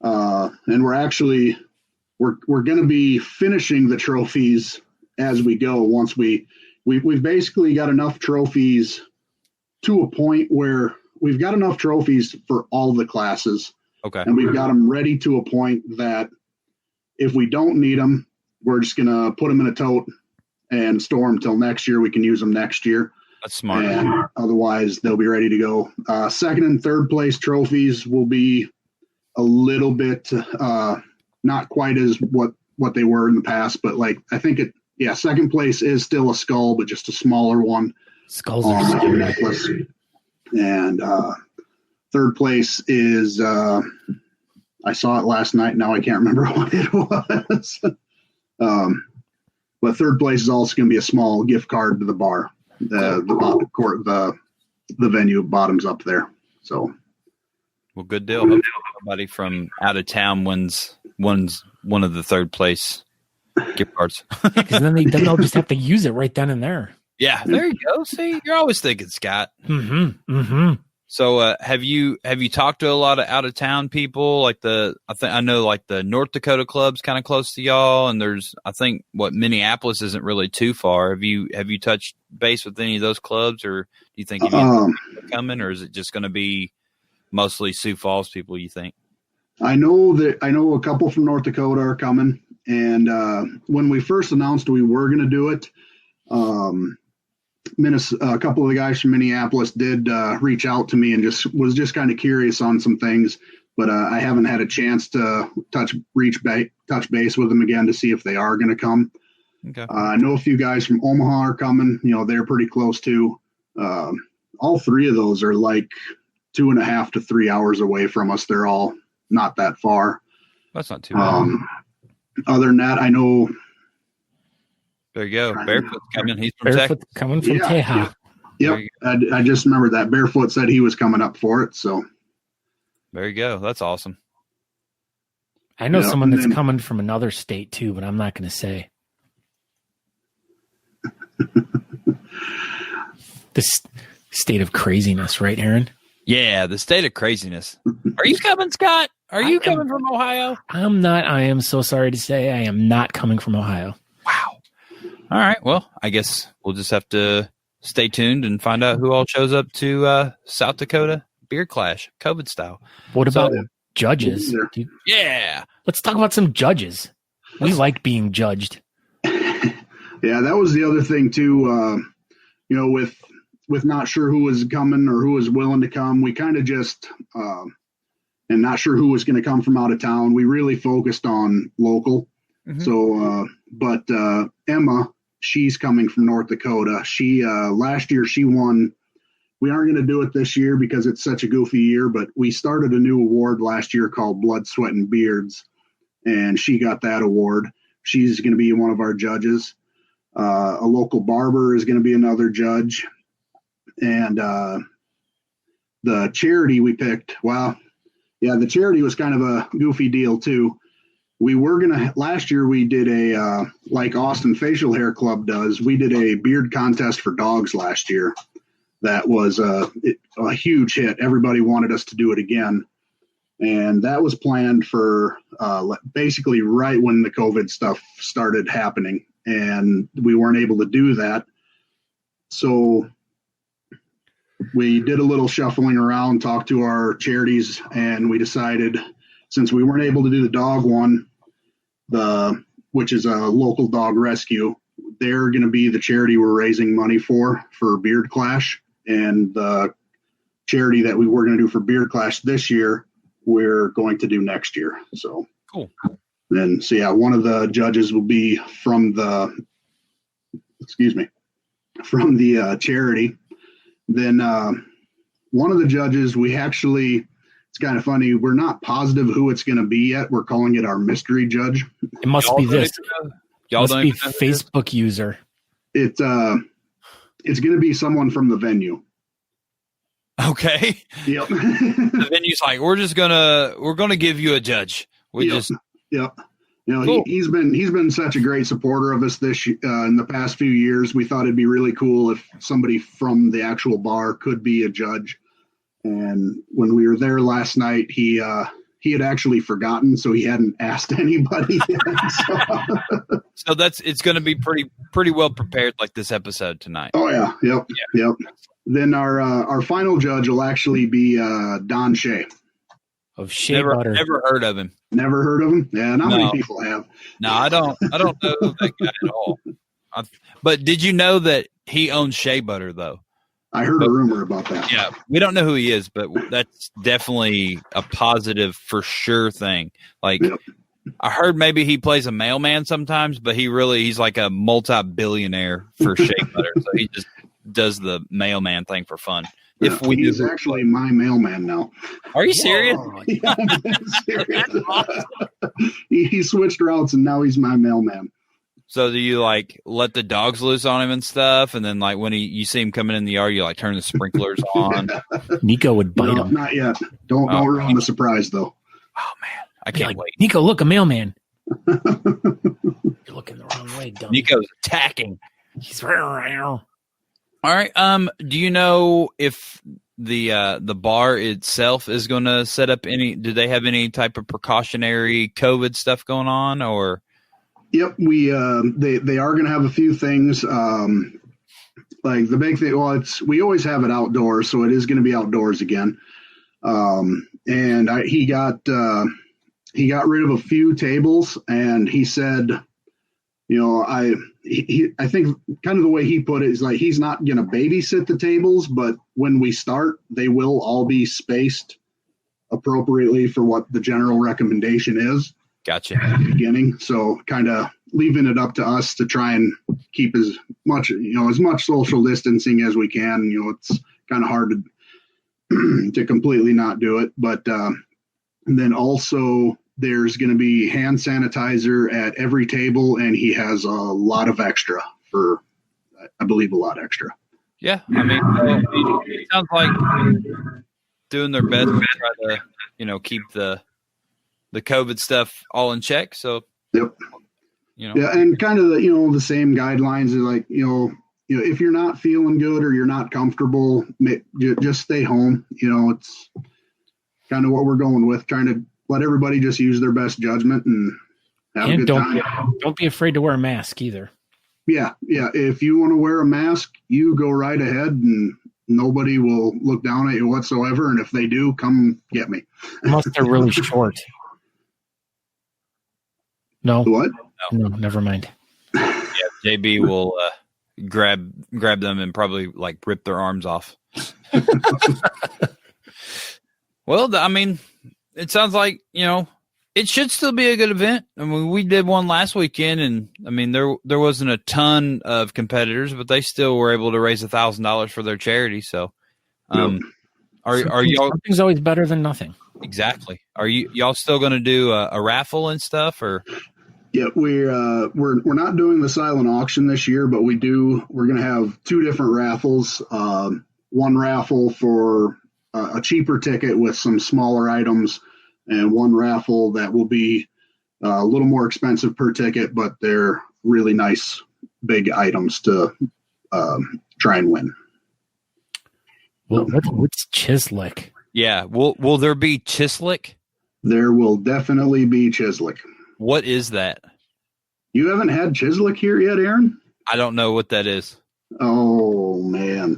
and we're going to be finishing the trophies as we go. Once we've basically got enough trophies to a point where we've got enough trophies for all the classes. Okay. And we've got them ready to a point that if we don't need them, we're just going to put them in a tote and store them till next year. We can use them next year. That's smart. And otherwise, they'll be ready to go. Second and third place trophies will be a little bit not quite as what they were in the past, but I think second place is still a skull, but just a smaller one. Skulls are scary. Necklace. And third place is I saw it last night. Now I can't remember what it was. But third place is also going to be a small gift card to the bar. The venue bottoms up there. So, well, good deal. Hope somebody from out of town wins one of the third place gift cards. Because then they'll just have to use it right then and there. Yeah, there you go. See, you're always thinking, Scott. Mm-hmm. Mm-hmm. So, have you talked to a lot of out of town people? Like I know the North Dakota club's kind of close to y'all, and there's Minneapolis isn't really too far. Have you touched base with any of those clubs, or do you think any of them are coming, or is it just going to be mostly Sioux Falls people? You think? I know a couple from North Dakota are coming, and when we first announced we were going to do it, a couple of the guys from Minneapolis did reach out to me and was just kind of curious on some things, but I haven't had a chance to touch base with them again to see if they are going to come. Okay. I know a few guys from Omaha are coming. They're pretty close too. All 3 of those are 2.5 to 3 hours away from us. They're all not that far. That's not too bad. Other than that, I know. There you go. Barefoot's coming. He's from Barefoot Texas. coming from Teja. Yep. I just remembered that. Barefoot said he was coming up for it. So there you go. That's awesome. I know someone that's coming from another state too, but I'm not going to say. This state of craziness, right, Aaron? Yeah, the state of craziness. Are you coming, Scott? Are you coming from Ohio? I'm not. I am so sorry to say I am not coming from Ohio. Wow. All right. Well, I guess we'll just have to stay tuned and find out who all shows up to South Dakota Beard Clash, COVID style. What about judges? Yeah. Let's talk about some judges. We like being judged. Yeah, that was the other thing too. With not sure who was coming or who was willing to come, we kind of just and not sure who was going to come from out of town. We really focused on local. Mm-hmm. So, but Emma, she's coming from North Dakota. She last year she won. We aren't going to do it this year because it's such a goofy year, but we started a new award last year called Blood, Sweat, and Beards, and she got that award. She's going to be one of our judges. A local barber is going to be another judge. And the charity we picked, the charity was kind of a goofy deal too. We were going to, last year we did a, like Austin Facial Hair Club does, we did a beard contest for dogs last year. That was a huge hit. Everybody wanted us to do it again. And that was planned for basically right when the COVID stuff started happening, and we weren't able to do that. So we did a little shuffling around, talked to our charities, and we decided, since we weren't able to do the dog one, which is a local dog rescue, they're going to be the charity we're raising money for Beard Clash. And the charity that we were going to do for Beard Clash this year, we're going to do next year. So cool. Then, so yeah, one of the judges will be from the charity. Then one of the judges, it's kind of funny, we're not positive who it's going to be yet. We're calling it our mystery judge. It must be this. Must be Facebook user. It's going to be someone from the venue. Okay. Yep. The venue's like, we're gonna give you a judge. Yep. You know, cool. He's been such a great supporter of us in the past few years. We thought it'd be really cool if somebody from the actual bar could be a judge. And when we were there last night, he had actually forgotten, so he hadn't asked anybody yet. So it's going to be pretty well prepared, like this episode tonight. Oh yeah, yep. Then our final judge will actually be Don Shea of Shea Butter. Never heard of him. Never heard of him? Yeah, not many people have. No, I don't know that guy at all. But did you know that he owns Shea Butter though? I heard a rumor about that. Yeah, we don't know who he is, but that's definitely a positive for sure thing. Like, yep. I heard maybe he plays a mailman sometimes, but he's like a multi-billionaire for Shea Butter, so he just does the mailman thing for fun. Yeah, he's actually my mailman now. Are you serious? Yeah, I'm serious. He switched routes and now he's my mailman. So do you like let the dogs loose on him and stuff, and then like when you see him coming in the yard, you like turn the sprinklers on? Nico would bite him. Not yet. Don't ruin the surprise though. Oh man, I can't wait. Nico, look, a mailman. You're looking the wrong way, dummy. Nico's attacking. He's all right. Do you know if the bar itself is going to set up do they have any type of precautionary COVID stuff going on, or? Yep, they are going to have a few things. Like the big thing, we always have it outdoors, so it is going to be outdoors again. And he got rid of a few tables, and he said, I think kind of the way he put it is like he's not going to babysit the tables, but when we start, they will all be spaced appropriately for what the general recommendation is. Gotcha. At the beginning, so kind of leaving it up to us to try and keep as much social distancing as we can. It's kind of hard to completely not do it, but then also there's going to be hand sanitizer at every table, and he has a lot of extra for, I believe, a lot extra. Yeah, I mean, it sounds like doing their best to try to, keep the COVID stuff all in check. So, yep. Yeah, and kind of the same guidelines are like, if you're not feeling good or you're not comfortable, just stay home. It's kind of what we're going with, trying to let everybody just use their best judgment and have a good time. Don't be afraid to wear a mask either. Yeah. If you want to wear a mask, you go right ahead, and nobody will look down at you whatsoever. And if they do, come get me. Unless they're really short. No. What? No, never mind. Yeah, JB will grab them and probably like rip their arms off. Well, I mean, it sounds like, it should still be a good event. I mean, we did one last weekend, and I mean, there wasn't a ton of competitors, but they still were able to raise $1,000 for their charity. So, are y'all? Something's always better than nothing. Exactly. Are y'all still going to do a raffle and stuff, or? Yeah, we're not doing the silent auction this year, but we're going to have two different raffles. One raffle for a cheaper ticket with some smaller items, and one raffle that will be a little more expensive per ticket, but they're really nice big items to try and win. Well, what's Chislick? Yeah, will there be Chislick? There will definitely be Chislic. What is that? You haven't had Chislic here yet, Aaron? I don't know what that is. Oh, man.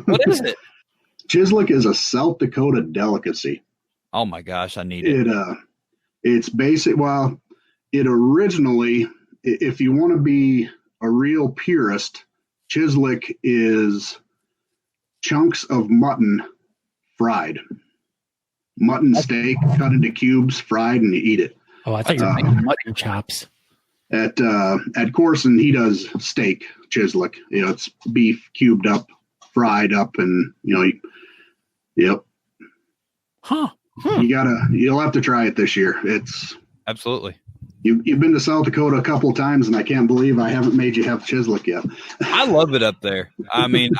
What is it? Chislic is a South Dakota delicacy. Oh, my gosh. I need it. It's basic. Well, it originally, if you want to be a real purist, Chislic is chunks of mutton fried. Mutton steak cut into cubes, fried, and you eat it. Oh, I thought you were making mutton chops. At Corson, he does steak Chislic. It's beef cubed up, fried up, and yep. Huh. You'll have to try it this year. It's absolutely. You've been to South Dakota a couple times, and I can't believe I haven't made you have Chislic yet. I love it up there. I mean,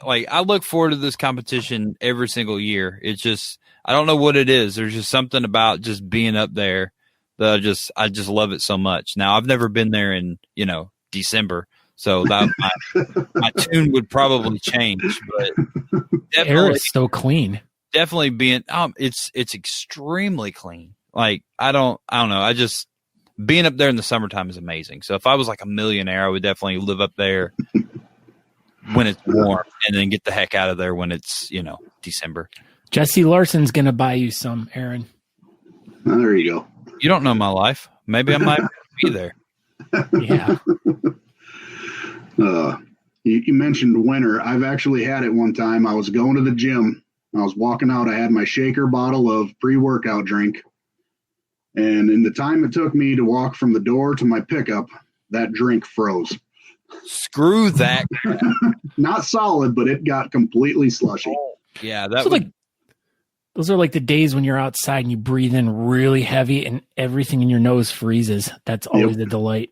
I look forward to this competition every single year. It's just, I don't know what it is. There's just something about just being up there that I just love it so much. Now, I've never been there in, December, so that my tune would probably change, but the air is so clean. Definitely being, it's extremely clean. Like, I don't know. Being up there in the summertime is amazing. So if I was like a millionaire, I would definitely live up there when it's warm and then get the heck out of there when it's, December. Jesse Larson's going to buy you some, Aaron. Oh, there you go. You don't know my life. Maybe I might be there. Yeah. You mentioned winter. I've actually had it one time. I was going to the gym. I was walking out. I had my shaker bottle of pre-workout drink. And in the time it took me to walk from the door to my pickup, that drink froze. Screw that. Not solid, but it got completely slushy. Yeah, those are like the days when you're outside and you breathe in really heavy and everything in your nose freezes. That's always a delight.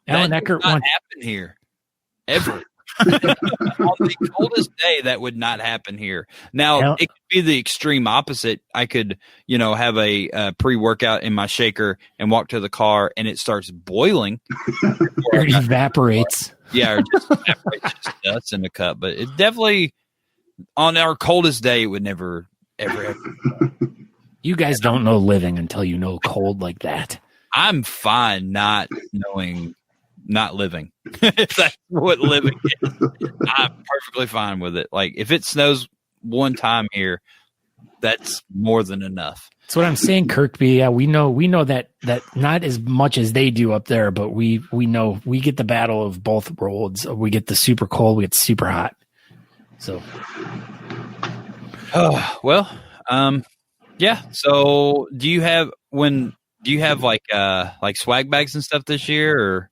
Alan Eckert not happen here ever. On the coldest day, that would not happen here. Now, it could be the extreme opposite. I could, have a pre-workout in my shaker and walk to the car and it starts boiling. It evaporates. Yeah, or just evaporates, just dust in the cup. But it definitely, on our coldest day, it would never, ever. You guys don't know living until you know cold like that. I'm fine not living. If that's what living is, I'm perfectly fine with it. Like, if it snows one time here, that's more than enough. That's what I'm saying, Kirkby. Yeah, we know that not as much as they do up there, but we know we get the battle of both worlds. We get the super cold, we get the super hot. So, yeah. So, do you have like swag bags and stuff this year, or?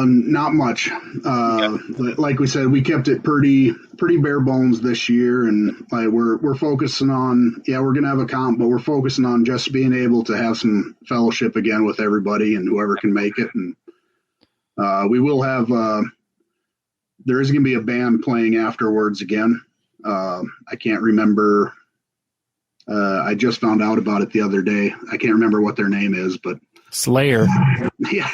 Not much. Like we said, we kept it pretty bare bones this year, and we're focusing on. Yeah, we're gonna have a comp, but we're focusing on just being able to have some fellowship again with everybody and whoever can make it. And we will have. There is gonna be a band playing afterwards again. I can't remember. I just found out about it the other day. I can't remember what their name is, but. Slayer. Yeah.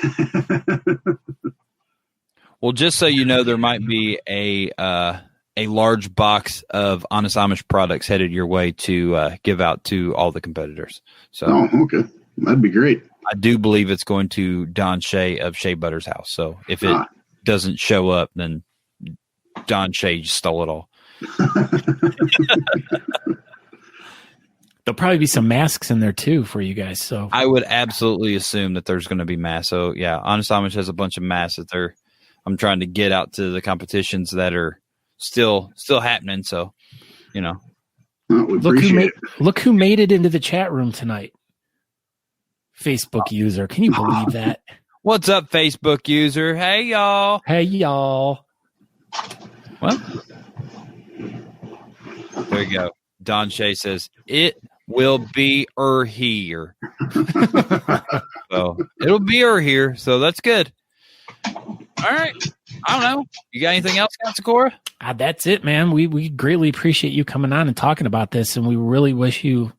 Well, just so you know, there might be a large box of Honest Amish products headed your way to give out to all the competitors. So, okay, that'd be great. I do believe it's going to Don Shea of Shea Butter's house. So if it doesn't show up, then Don Shea just stole it all. There'll probably be some masks in there too for you guys. So I would absolutely assume that there's going to be masks. So yeah, Honest Amish has a bunch of masks that I'm trying to get out to the competitions that are still happening. So, look who made it into the chat room tonight. Facebook user. Can you believe that? What's up, Facebook user? Hey y'all. Well, there you go. Don Shea says it will be here. So it'll be here. So that's good. All right. I don't know. You got anything else, Sykora? That's it, man. We greatly appreciate you coming on and talking about this, and we really wish you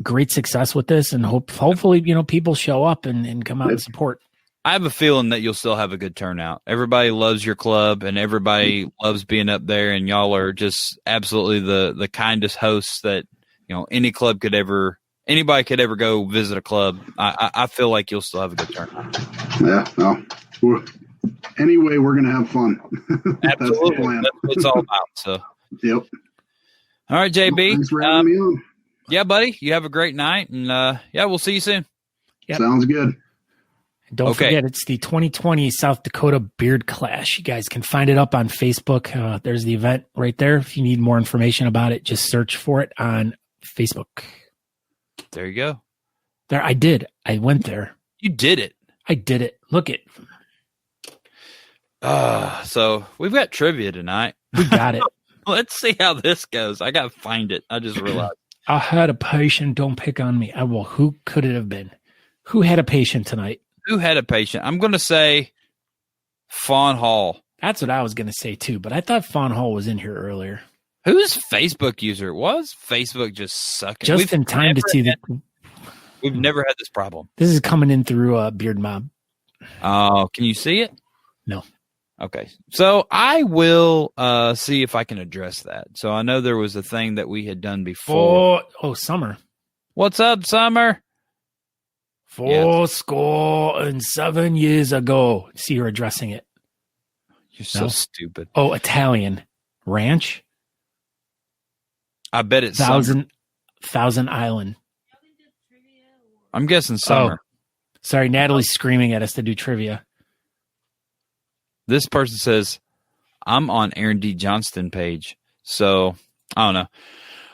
great success with this, and hopefully people show up and come out and support. I have a feeling that you'll still have a good turnout. Everybody loves your club, and everybody loves being up there, and y'all are just absolutely the kindest hosts that anybody could ever go visit a club. I feel like you'll still have a good turn. Yeah, no. Anyway, we're going to have fun. That's Absolutely. the plan. That's what it's all about. So, Yep. all right, JB. Well, thanks for having me on. Yeah, buddy. You have a great night. And we'll see you soon. Yep. Sounds good. Don't forget, it's the 2020 South Dakota Beard Clash. You guys can find it up on Facebook. There's the event right there. If you need more information about it, just search for it on Facebook. There you go. There, I did. I went there. You did it. I did it. Look it. So we've got trivia tonight. We got it. Let's see how this goes. I got to find it. I just realized. I had a patient. Don't pick on me. Who could it have been? Who had a patient tonight? Who had a patient? I'm going to say Fawn Hall. That's what I was going to say too, but I thought Fawn Hall was in here earlier. Whose Facebook user was Facebook just sucking? Just in time to see that. We've never had this problem. This is coming in through Beard Mob. Oh, can you see it? No. Okay. So I will see if I can address that. So I know there was a thing that we had done before. Summer. What's up, Summer? 7 years ago. See, you're addressing it. You're so stupid. Oh, Italian. Ranch? I bet it's Thousand Island. I'm guessing Summer. Oh, sorry, Natalie's screaming at us to do trivia. This person says, I'm on Aaron D. Johnston page. So, I don't know.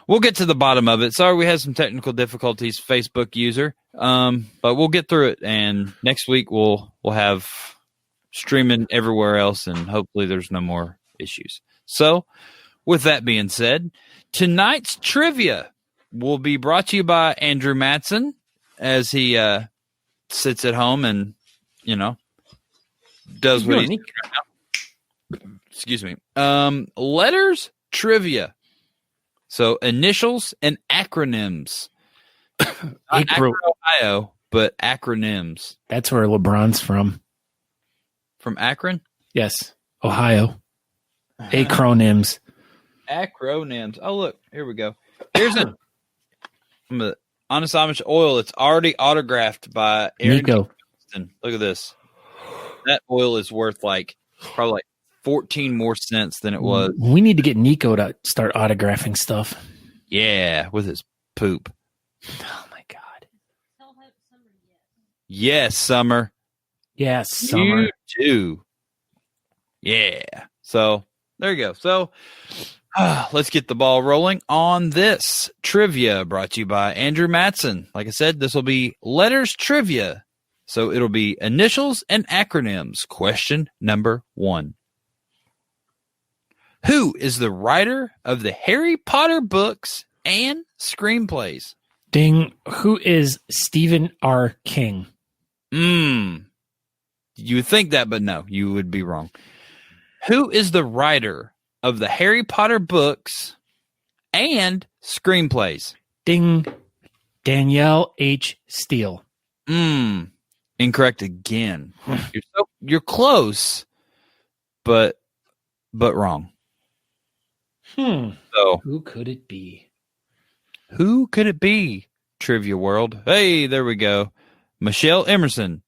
We'll get to the bottom of it. Sorry, we had some technical difficulties, Facebook user. But we'll get through it. And next week, we'll have streaming everywhere else. And hopefully there's no more issues. So, with that being said, tonight's trivia will be brought to you by Andrew Matson as he sits at home and, does what he's doing right now. Excuse me. Letters trivia. So initials and acronyms. Not Akron, Ohio, but acronyms. That's where LeBron's from. From Akron? Yes. Ohio. Acronyms. Acronyms. Oh, look. Here we go. Here's a Honest Amish oil. It's already autographed by Aaron Nico. Johnston. Look at this. That oil is worth probably like 14 more cents than it was. We need to get Nico to start autographing stuff. Yeah, with his poop. Oh my God. Yes, Summer. Yes, Summer. You do. Yeah. So there you go. So let's get the ball rolling on this trivia brought to you by Andrew Matson. Like I said, this will be letters trivia. So it'll be initials and acronyms. Question number 1. Who is the writer of the Harry Potter books and screenplays? Ding. Who is Stephen R. King? You would think that, but no, you would be wrong. Who is the writer of the Harry Potter books and screenplays? Ding. Danielle H. Steele. Incorrect again. You're close, but wrong. So who could it be? Who could it be? Trivia World. Hey, there we go. Michelle Emerson,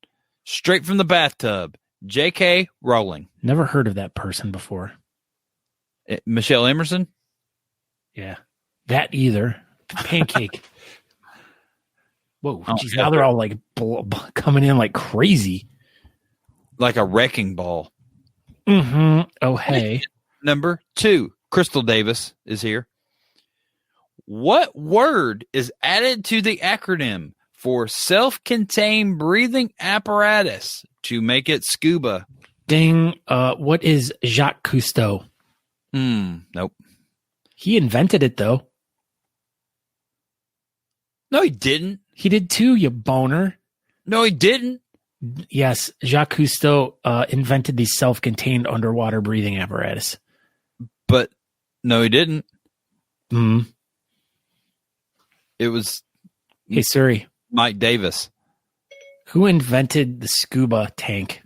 straight from the bathtub. J.K. Rowling. Never heard of that person before. Michelle Emerson? Yeah. That either. Pancake. Whoa. Oh, geez, now they're all like coming in like crazy. Like a wrecking ball. Oh, hey. Number 2. Crystal Davis is here. What word is added to the acronym for self-contained breathing apparatus to make it scuba? Ding. What is Jacques Cousteau? Nope. He invented it, though. No, he didn't. He did too, you boner. No, he didn't. Yes, Jacques Cousteau invented the self-contained underwater breathing apparatus. But no, he didn't. It was Hey, Siri. Mike Davis. Who invented the scuba tank?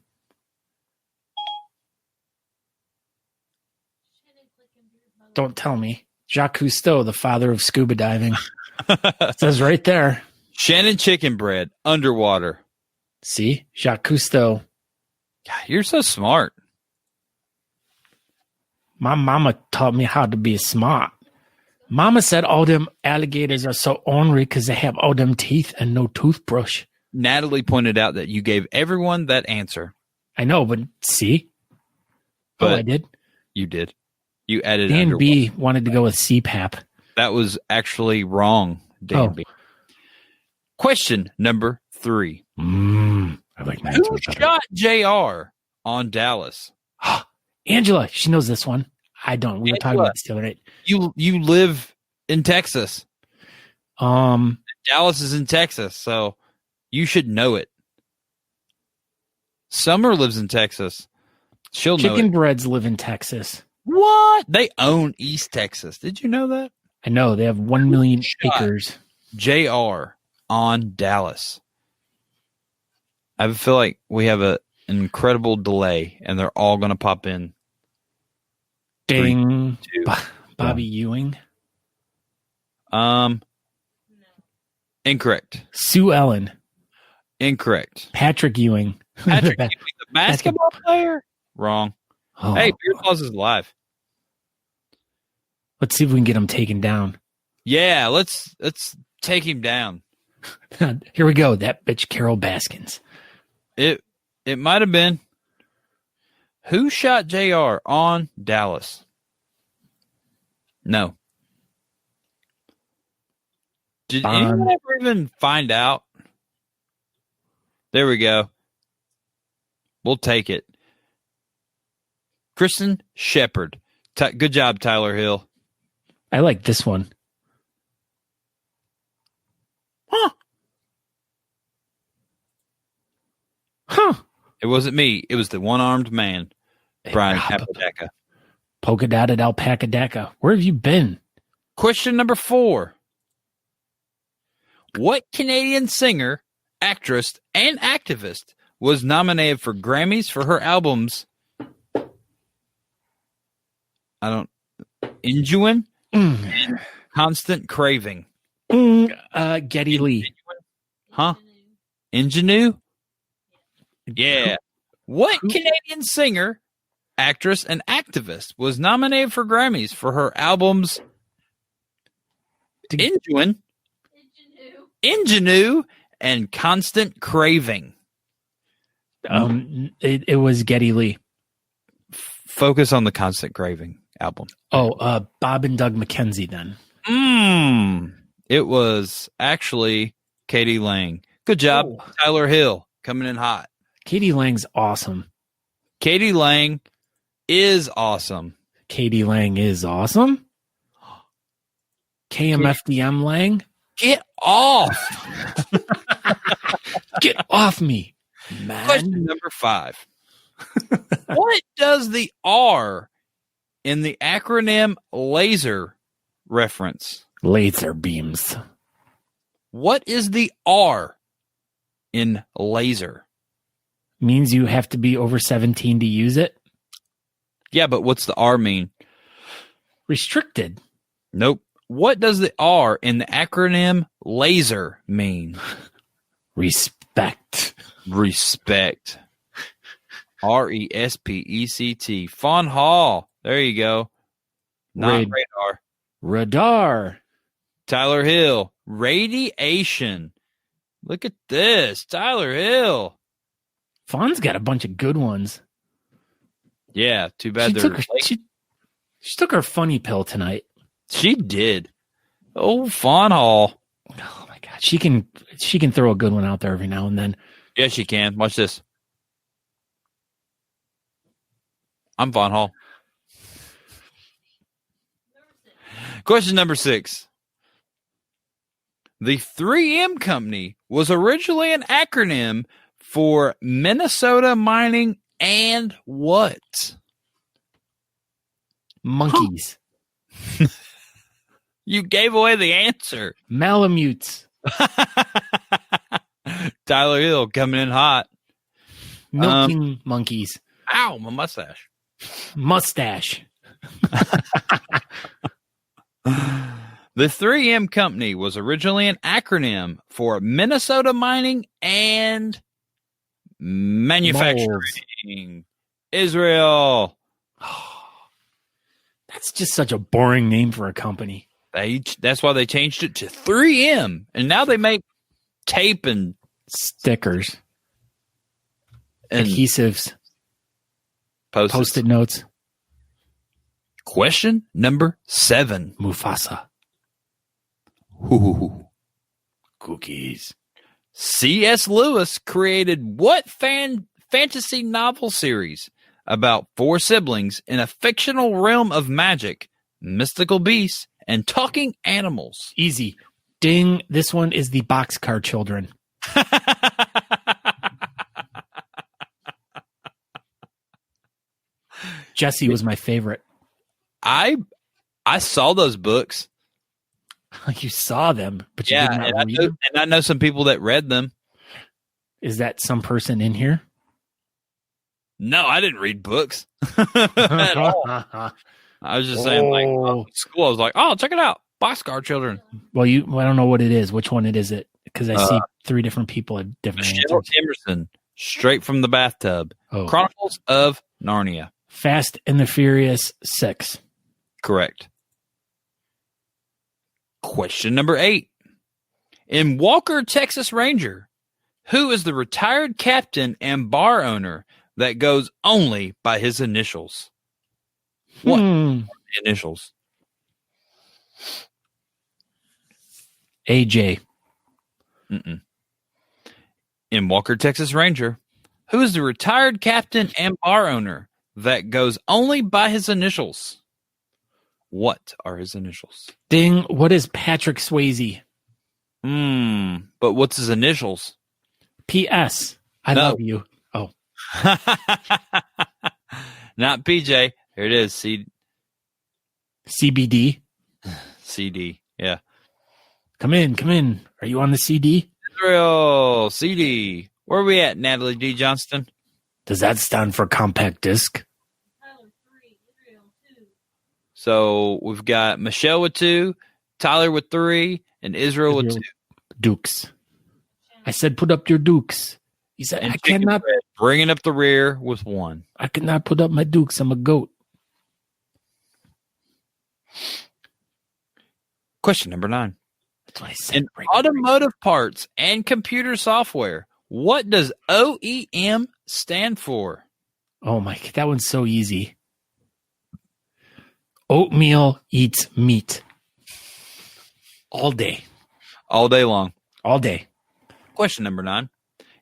Don't tell me. Jacques Cousteau, the father of scuba diving. It says right there. Shannon chicken bread, underwater. See? Jacques Cousteau. God, you're so smart. My mama taught me how to be smart. Mama said all them alligators are so ornery because they have all them teeth and no toothbrush. Natalie pointed out that you gave everyone that answer. I know, but see? But I did. You did. You added Dan underwater. B wanted to go with CPAP. That was actually wrong, Dan B. Question number 3. I like my Who shot JR on Dallas? Angela, she knows this one. I don't. We were talking about this the other night. You live in Texas. Dallas is in Texas, so you should know it. Summer lives in Texas. She'll know Chicken it. breads live in Texas. What? They own East Texas. Did you know that? I know. They have 1 million acres. JR on Dallas. I feel like we have an incredible delay, and they're all going to pop in. Ding. 3, 2, Bobby Ewing. Incorrect. Sue Ellen. Incorrect. Patrick Ewing. Patrick Ewing, the basketball player? Wrong. Oh, Hey, Beard Paws is alive. let's see if we can get him taken down. Yeah, let's take him down. Here we go. That bitch Carol Baskins. It might have been. Who shot JR on Dallas? No. Did anyone ever even find out? There we go. We'll take it. Kristen Shepard. Good job, Tyler Hill. I like this one. Huh. It wasn't me. It was the one-armed man, Brian Apodaca. Polka dotted alpaca daca. Where have you been? Question number 4. What Canadian singer, actress, and activist was nominated for Grammys for her albums Ingenuine and Constant Craving? Geddy Lee. Huh? Ingenue? Yeah. What Canadian singer, actress, and activist was nominated for Grammys for her albums Ingenue and Constant Craving? It was Geddy Lee. Focus on the Constant Craving album. Oh, Bob and Doug McKenzie then. It was actually Katie Lang. Good job, Tyler Hill, coming in hot. Katie Lang's awesome. Katie Lang is awesome. Katie Lang is awesome. KMFDM Lang. Get off. Get off me, man. Question number 5. What does the R in the acronym LASER reference? Laser beams. What is the R in LASER? Means you have to be over 17 to use it. Yeah, but what's the R mean? Restricted. Nope. What does the R in the acronym LASER mean? Respect. Respect. RESPECT. Fawn Hall. There you go. Not radar. Radar. Tyler Hill. Radiation. Look at this. Tyler Hill. Fawn's got a bunch of good ones. Yeah, too bad she took her funny pill tonight. She did. Oh, Fawn Hall. Oh my god. She can throw a good one out there every now and then. Yeah, she can. Watch this. I'm Fawn Hall. Question number 6. The 3M Company was originally an acronym for Minnesota Mining and what? Monkeys. Huh. You gave away the answer. Malamutes. Tyler Hill coming in hot. Milking monkeys. Ow, my mustache. Mustache. The 3M company was originally an acronym for Minnesota Mining and Manufacturing. Israel. That's just such a boring name for a company. That's why they changed it to 3M. And now they make tape and Stickers, and adhesives, Post-it notes. Question number 7. Mufasa. Ooh. Cookies. C.S. Lewis created what fantasy novel series about 4 siblings in a fictional realm of magic, mystical beasts, and talking animals? Easy. Ding. This one is the Boxcar Children. Jesse was my favorite. I saw those books. You saw them, but you Yeah, did not and read them? I know some people that read them. Is that some person in here? No, I didn't read books at all. I was just saying, like, Oh. school, I was like, oh, check it out. Boxcar Children. Well, I don't know what it is. Which one it is it? Because I see 3 different people have different Michelle answers. Emerson, Straight from the Bathtub. Oh. Chronicles of Narnia. Fast and the Furious 6. Correct. Question number 8. In Walker, Texas Ranger, who is the retired captain and bar owner that goes only by his initials? What initials? AJ. Mm-mm. In Walker, Texas Ranger, who is the retired captain and bar owner that goes only by his initials? What are his initials? Ding. What is Patrick Swayze? But what's his initials? P.S. I No. love you. Oh. Not PJ. Here it is. CBD. CD. Yeah. Come in. Are you on the CD? Israel. CD. Where are we at, Natalie D. Johnston? Does that stand for compact disc? So we've got Michelle with 2, Tyler with 3, and Israel with 2. Dukes. I said, put up your dukes. He said, And I cannot. Red bringing up the rear with 1. I cannot put up my dukes. I'm a goat. Question number 9. That's what I said. In automotive parts and computer software, what does OEM stand for? Oh my, that one's so easy. Oatmeal eats meat. All day. All day long. All day. Question number 9.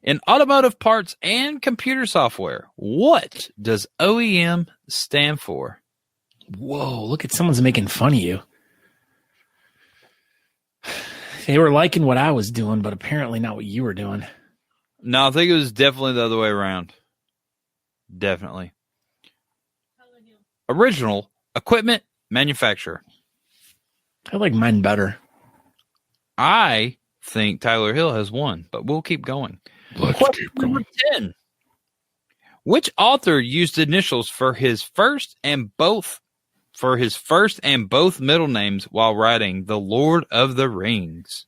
In automotive parts and computer software, what does OEM stand for? Whoa, look at someone's making fun of you. They were liking what I was doing, but apparently not what you were doing. No, I think it was definitely the other way around. Definitely. Original equipment manufacturer. I like mine better. I think Tyler Hill has won, but we'll keep going. Let's Question number 10. Which author used initials for his first and both middle names while writing The Lord of the Rings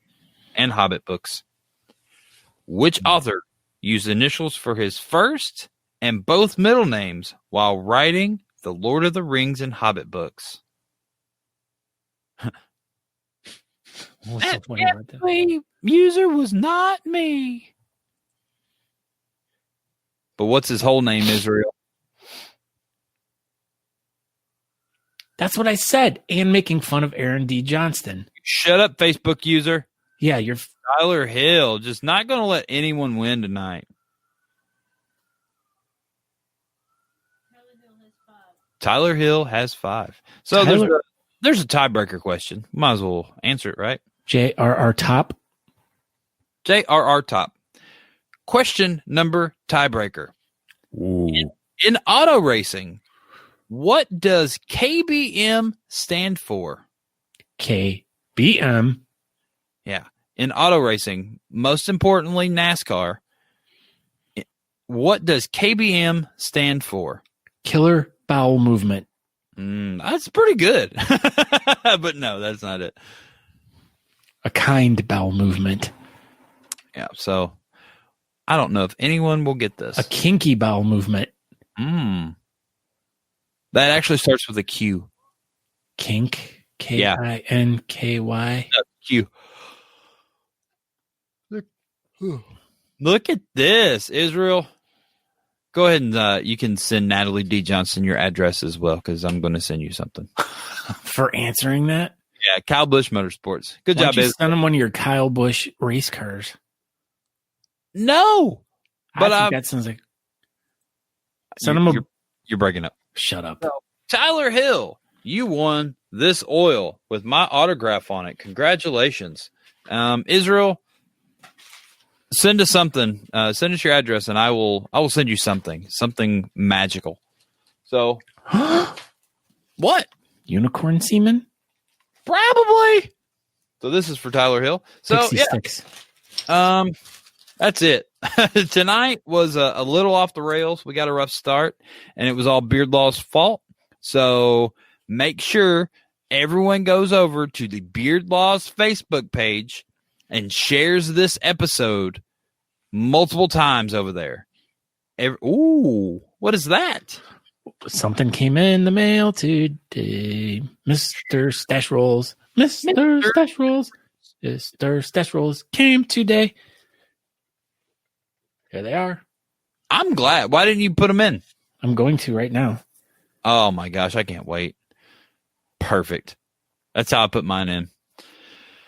and Hobbit books? Which author used initials for his first and both middle names while writing The Lord of the Rings and Hobbit books? What's so funny about that? The user was not me. But what's his whole name, Israel? That's what I said. And making fun of Aaron D. Johnston. Shut up, Facebook user. Yeah, you're. Tyler Hill, just not going to let anyone win tonight. Tyler Hill has 5. So there's a tiebreaker question. Might as well answer it, right? JRR Top. JRR Top. Question number tiebreaker. In auto racing, what does KBM stand for? KBM. Yeah. In auto racing, most importantly NASCAR, what does KBM stand for? Killer Bowel Movement. That's pretty good. But no, that's not it. A kind bowel movement. Yeah, so I don't know if anyone will get this. A kinky bowel movement. That actually starts with a Q. Kink. K-I-N-K-Y. Q. Look at this, Israel. Go ahead and you can send Natalie D. Johnston your address as well, because I'm going to send you something. For answering that? Yeah, Kyle Busch Motorsports. Good job, Israel. Israel. Send him one of your Kyle Busch race cars. No. But I think that sounds like... Send him a... You're breaking up. Shut up. Tyler Hill, you won this oil with my autograph on it. Congratulations. Israel, send us something. Send us your address, and I will send you something magical. So, what? Unicorn semen? Probably. So this is for Tyler Hill. So Pixie yeah, sticks. That's it. Tonight was a little off the rails. We got a rough start, and it was all Beard Law's fault. So make sure everyone goes over to the Beard Law's Facebook page and shares this episode multiple times over there. Ooh, what is that? Something came in the mail today. Mr. Stash Rolls. Mr. Stash Rolls. Mr. Stash Rolls came today. Here they are. I'm glad. Why didn't you put them in? I'm going to right now. Oh my gosh, I can't wait. Perfect. That's how I put mine in.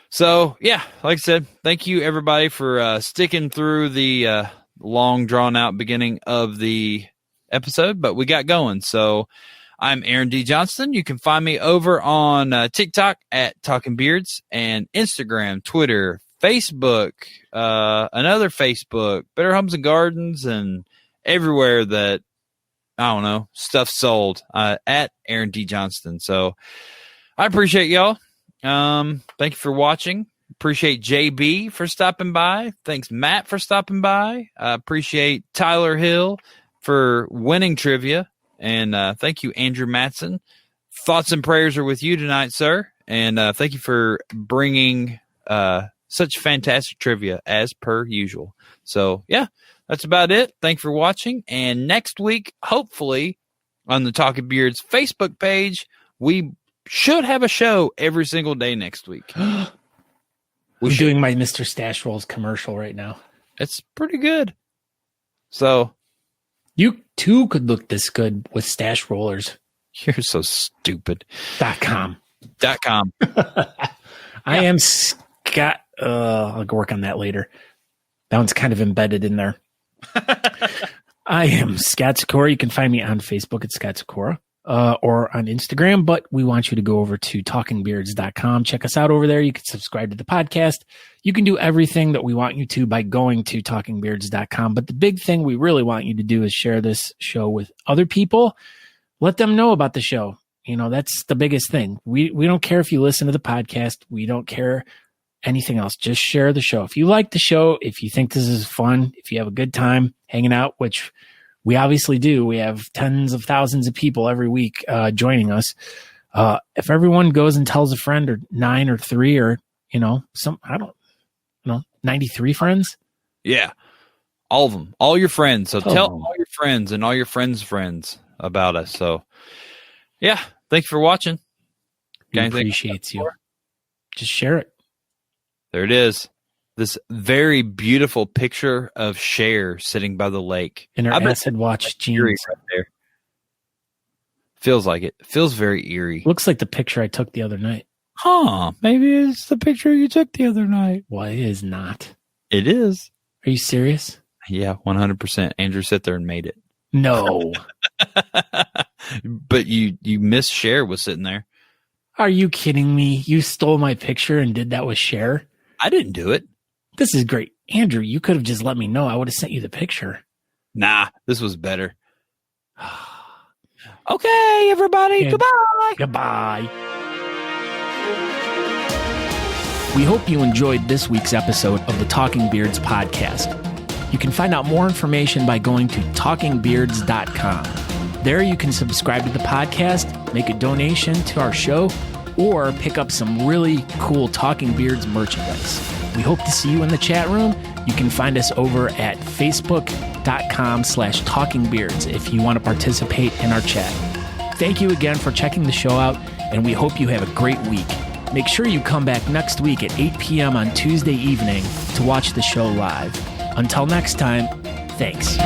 So, yeah, like I said, thank you everybody for sticking through the long drawn out beginning of the episode, but we got going. So I'm Aaron D. Johnston. You can find me over on TikTok at Talking Beards, and Instagram, Twitter, Facebook, another Facebook, Better Homes and Gardens, and everywhere that, I don't know, stuff sold, at Aaron D. Johnston. So I appreciate y'all. Thank you for watching. Appreciate JB for stopping by. Thanks, Matt, for stopping by. I appreciate Tyler Hill for winning trivia. And thank you, Andrew Matson. Thoughts and prayers are with you tonight, sir. And thank you for bringing such fantastic trivia as per usual. So, yeah, that's about it. Thank you for watching. And next week, hopefully, on the Talking Beards Facebook page, we should have a show every single day next week. I'm doing my Mr. Stash Rolls commercial right now. It's pretty good. So you too could look this good with stash rollers. You're so stupid. .com. I am Scott. I'll go work on that later. That one's kind of embedded in there. I am Scott Sykora. You can find me on Facebook at Scott Sykora, or on Instagram, but we want you to go over to talkingbeards.com. Check us out over there. You can subscribe to the podcast. You can do everything that we want you to by going to talkingbeards.com. But the big thing we really want you to do is share this show with other people. Let them know about the show. You know, that's the biggest thing. We don't care if you listen to the podcast. We don't care anything else. Just share the show. If you like the show, if you think this is fun, if you have a good time hanging out, which we obviously do. We have tens of thousands of people every week joining us. If everyone goes and tells a friend, or 9 or 3, or, 93 friends. Yeah. All of them. All your friends. So tell them. all your friends and all your friends' friends about us. So, yeah. Thank you for watching. We appreciate you. Just share it. There it is. This very beautiful picture of Cher sitting by the lake. In her acid watch jeans. Right there. Feels like it. Feels very eerie. Looks like the picture I took the other night. Huh. Maybe it's the picture you took the other night. Well, it is not. It is. Are you serious? Yeah, 100%. Andrew sat there and made it. No. But you miss Cher was sitting there. Are you kidding me? You stole my picture and did that with Cher? I didn't do it. This is great. Andrew, you could have just let me know. I would have sent you the picture. Nah, this was better. Okay, everybody. Goodbye. Goodbye. We hope you enjoyed this week's episode of the Talking Beards podcast. You can find out more information by going to talkingbeards.com. There you can subscribe to the podcast, make a donation to our show, or pick up some really cool Talking Beards merchandise. We hope to see you in the chat room. You can find us over at facebook.com/talkingbeards if you want to participate in our chat. Thank you again for checking the show out, and we hope you have a great week. Make sure you come back next week at 8 p.m. on Tuesday evening to watch the show live. Until next time, thanks.